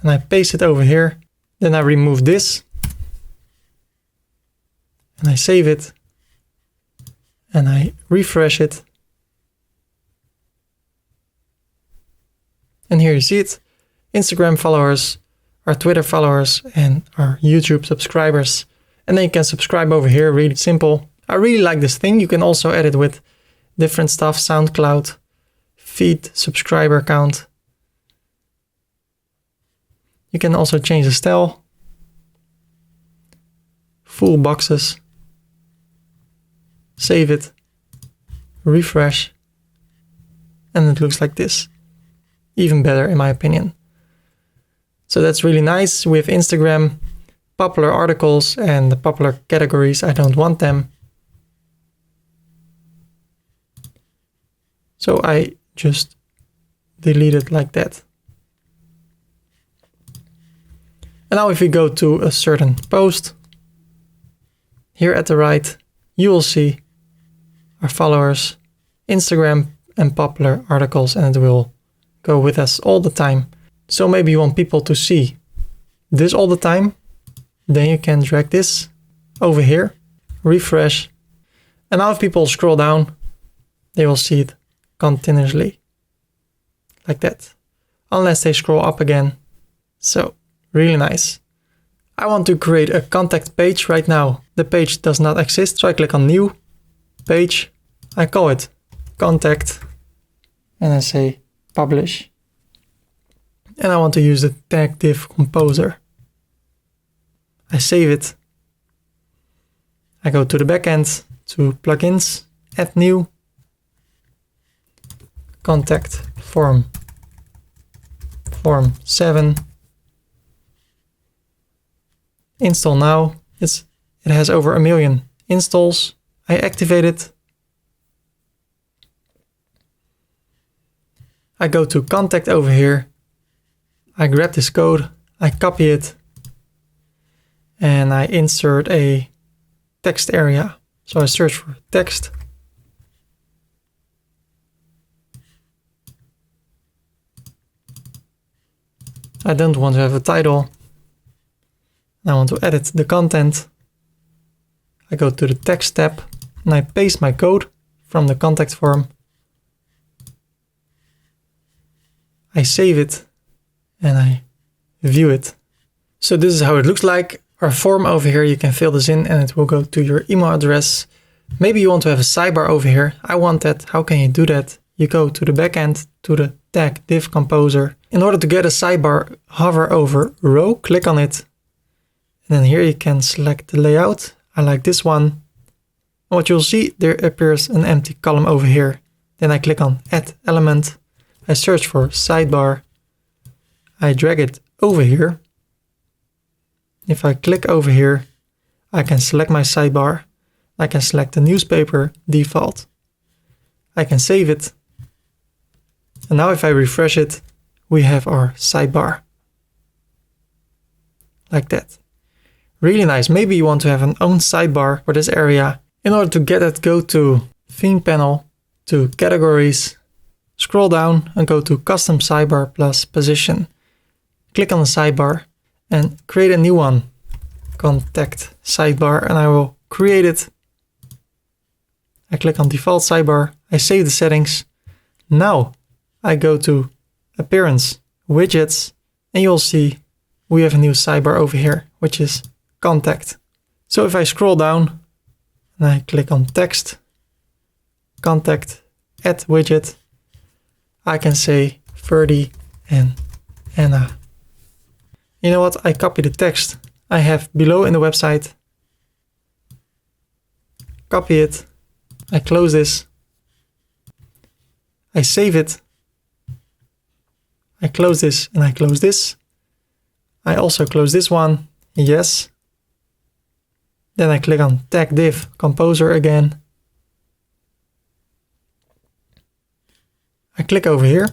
and I paste it over here. Then I remove this. And I save it. And I refresh it. And here you see it. Instagram followers, our Twitter followers, and our YouTube subscribers. And then you can subscribe over here, really simple. I really like this thing. You can also edit with different stuff, SoundCloud, feed subscriber count. You can also change the style, full boxes, save it, refresh, and it looks like this. Even better in my opinion. So that's really nice. With Instagram, popular articles and the popular categories, I don't want them. So I just delete it like that. And now if we go to a certain post, here at the right, you will see our followers, Instagram and popular articles, and it will go with us all the time. So maybe you want people to see this all the time. Then you can drag this over here, refresh. And now if people scroll down, they will see it continuously like that, unless they scroll up again. So really nice. I want to create a contact page right now. The page does not exist, so I click on new page. I call it contact and I say publish. And I want to use the tag div composer. I save it. I go to the backend, to plugins, add new, contact form 7, install now. It has over 1 million installs. I activate it. I go to contact over here. I grab this code, I copy it, and I insert a text area. So I search for text. I don't want to have a title. I want to edit the content. I go to the text tab and I paste my code from the contact form. I save it and I view it. So this is how it looks like. Our form over here, you can fill this in and it will go to your email address. Maybe you want to have a sidebar over here. I want that. How can you do that? You go to the backend, to the tag div composer. In order to get a sidebar, hover over row, click on it. And then here you can select the layout. I like this one. And what you'll see, there appears an empty column over here. Then I click on add element. I search for sidebar. I drag it over here. If I click over here, I can select my sidebar. I can select the newspaper default. I can save it. And now if I refresh it, we have our sidebar. Like that. Really nice. Maybe you want to have an own sidebar for this area. In order to get it, go to theme panel, to categories, scroll down and go to custom sidebar plus position. Click on the sidebar and create a new one. Contact sidebar, and I will create it. I click on default sidebar. I save the settings. Now I go to appearance, widgets, and you'll see we have a new sidebar over here, which is contact. So if I scroll down and I click on text, contact, add widget, I can say Ferdy and Anna. You know what? I copy the text I have below in the website. Copy it. I close this. I save it. I close this and I close this. I also close this one. Yes. Then I click on tag div composer again. I click over here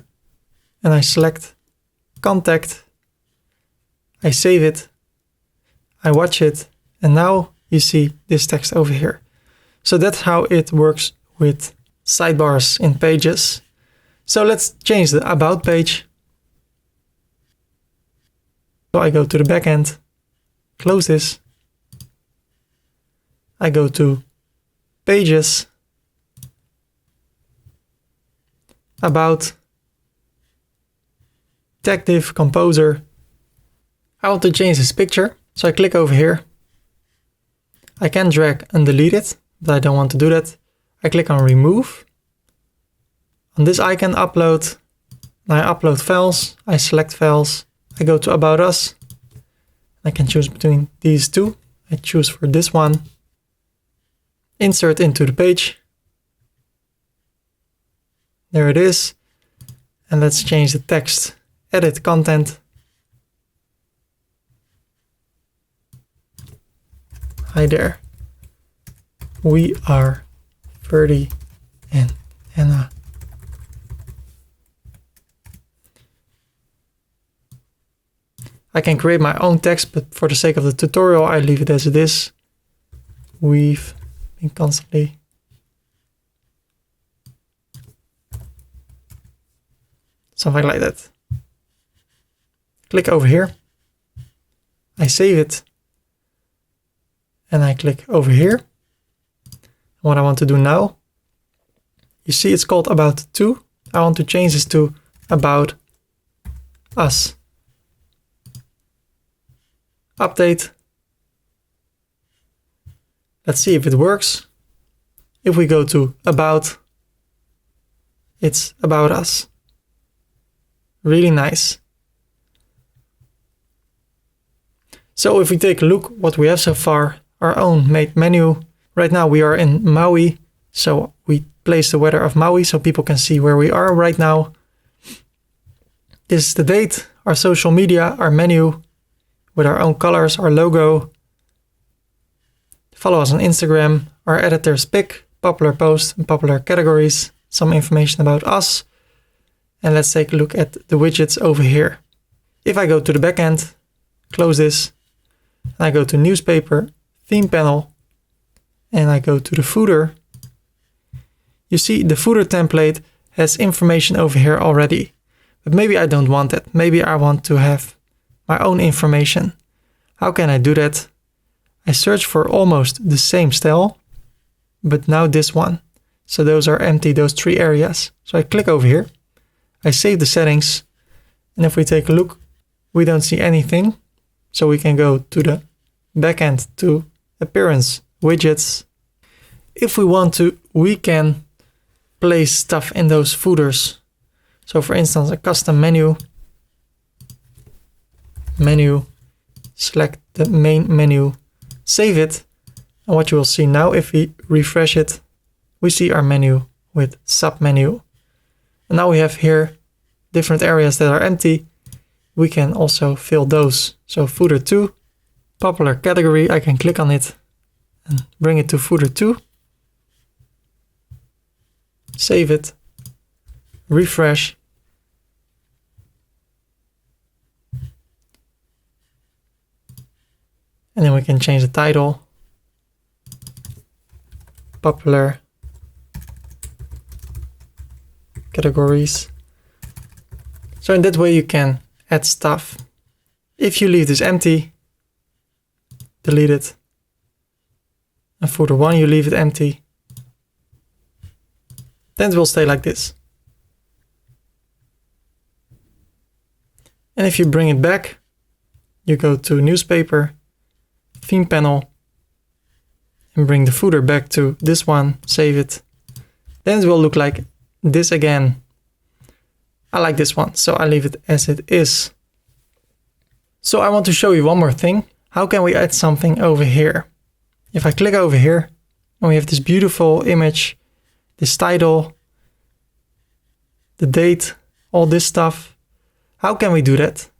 and I select contact. I save it. I watch it. And now you see this text over here. So that's how it works with sidebars in pages. So let's change the about page. So I go to the backend, close this. I go to pages, about, tag div composer. I want to change this picture, so I click over here. I can drag and delete it, but I don't want to do that. I click on remove. On this icon, upload, I upload files, I select files, I go to About Us, I can choose between these two, I choose for this one, insert into the page, there it is, and let's change the text, edit content, hi there, we are Ferdy and Anna. I can create my own text, but for the sake of the tutorial, I leave it as it is. We've been constantly something like that. Click over here. I save it. And I click over here. What I want to do now, you see it's called About To. I want to change this to About Us. Update. Let's see if it works. If we go to About, it's About Us. Really nice. So if we take a look what we have so far, our own made menu. Right now we are in Maui, so we place the weather of Maui so people can see where we are right now. This is the date, our social media, our menu, with our own colors, our logo. Follow us on Instagram, our editor's pick, popular posts and popular categories, some information about us. And let's take a look at the widgets over here. If I go to the backend, close this, and I go to newspaper, theme panel, and I go to the footer, you see the footer template has information over here already. But maybe I don't want that. Maybe I want to have my own information. How can I do that? I search for almost the same style, but now this one. So those are empty, those three areas. So I click over here, I save the settings, and if we take a look, we don't see anything. So we can go to the backend to appearance, widgets. If we want to, we can place stuff in those footers. So for instance, a custom menu, select the main menu, save it. And what you will see now, if we refresh it, we see our menu with sub-menu. And now we have here different areas that are empty. We can also fill those. So footer 2, popular category, I can click on it and bring it to footer 2. Save it, refresh. And then we can change the title, popular categories. So in that way you can add stuff. If you leave this empty, delete it. And footer 1 you leave it empty. Then it will stay like this. And if you bring it back, you go to newspaper, theme panel, and bring the footer back to this one, save it. Then it will look like this again. I like this one, so I leave it as it is. So I want to show you one more thing. How can we add something over here? If I click over here, and we have this beautiful image, this title, the date, all this stuff. How can we do that?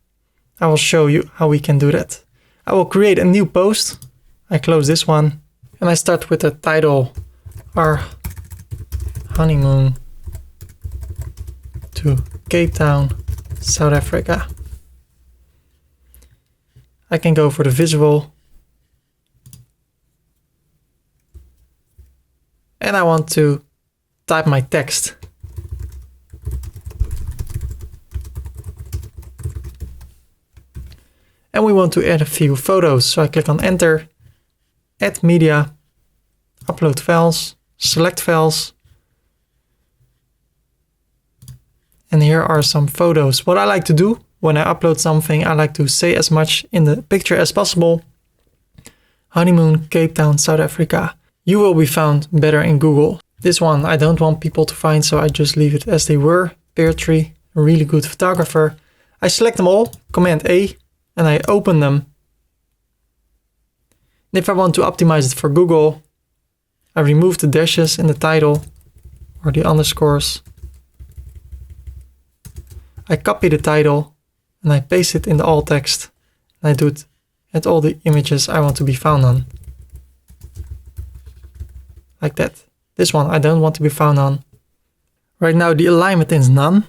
I will show you how we can do that. I will create a new post. I close this one and I start with the title, our honeymoon to Cape Town, South Africa. I can go for the visual. And I want to type my text. And we want to add a few photos. So I click on enter, add media, upload files, select files. And here are some photos. What I like to do when I upload something, I like to say as much in the picture as possible. Honeymoon, Cape Town, South Africa. You will be found better in Google. This one I don't want people to find, so I just leave it as they were. Pear tree, a really good photographer. I select them all, Command A, and I open them. And if I want to optimize it for Google, I remove the dashes in the title or the underscores. I copy the title and I paste it in the alt text. And I do it at all the images I want to be found on. Like that. This one I don't want to be found on. Right now the alignment is none.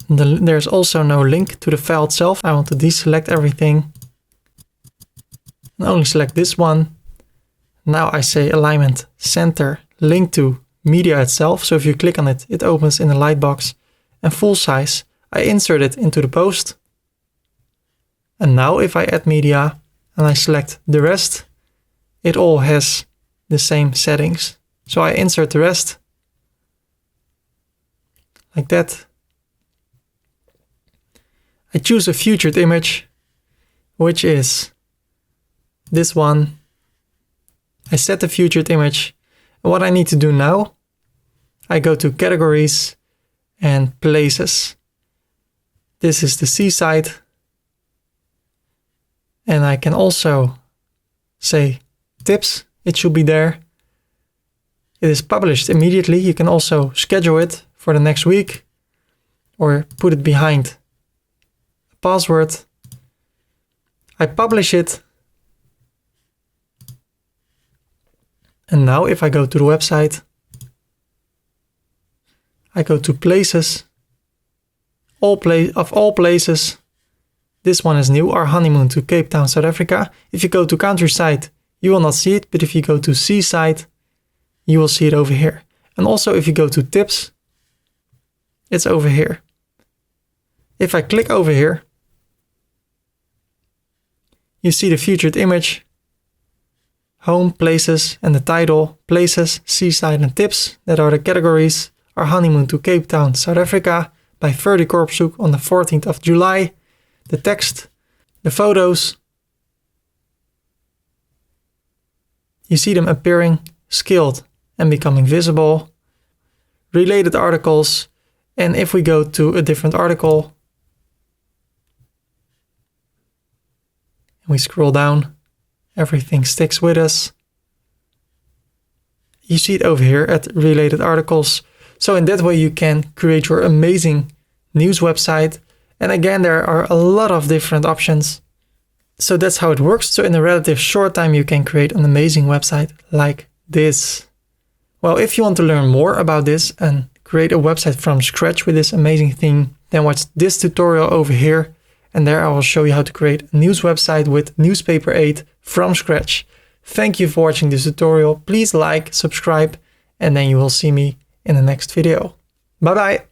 There's also no link to the file itself. I want to deselect everything. And only select this one. Now I say alignment center, link to media itself. So if you click on it, it opens in the lightbox. And full size, I insert it into the post. And now if I add media and I select the rest, it all has the same settings. So I insert the rest like that. I choose a featured image, which is this one. I set the featured image. And what I need to do now, I go to categories and places. This is the seaside. And I can also say tips. It should be there. It is published immediately. You can also schedule it for the next week or put it behind a password. I publish it. And now if I go to the website, I go to places, of all places, this one is new, our honeymoon to Cape Town, South Africa. If you go to countryside, you will not see it, but if you go to seaside, you will see it over here. And also if you go to tips, it's over here. If I click over here, you see the featured image, home, places, and the title, places, seaside, and tips. That are the categories. Our honeymoon to Cape Town, South Africa by Ferdy Korpershoek on the 14th of July. The text, the photos. You see them appearing, scaled and becoming visible. Related articles. And if we go to a different article, and we scroll down, everything sticks with us. You see it over here at related articles. So in that way you can create your amazing news website. And again, there are a lot of different options. So that's how it works. So in a relative short time, you can create an amazing website like this. Well, if you want to learn more about this and create a website from scratch with this amazing theme, then watch this tutorial over here. And there I will show you how to create a news website with Newspaper 8 from scratch. Thank you for watching this tutorial. Please like, subscribe, and then you will see me in the next video. Bye bye.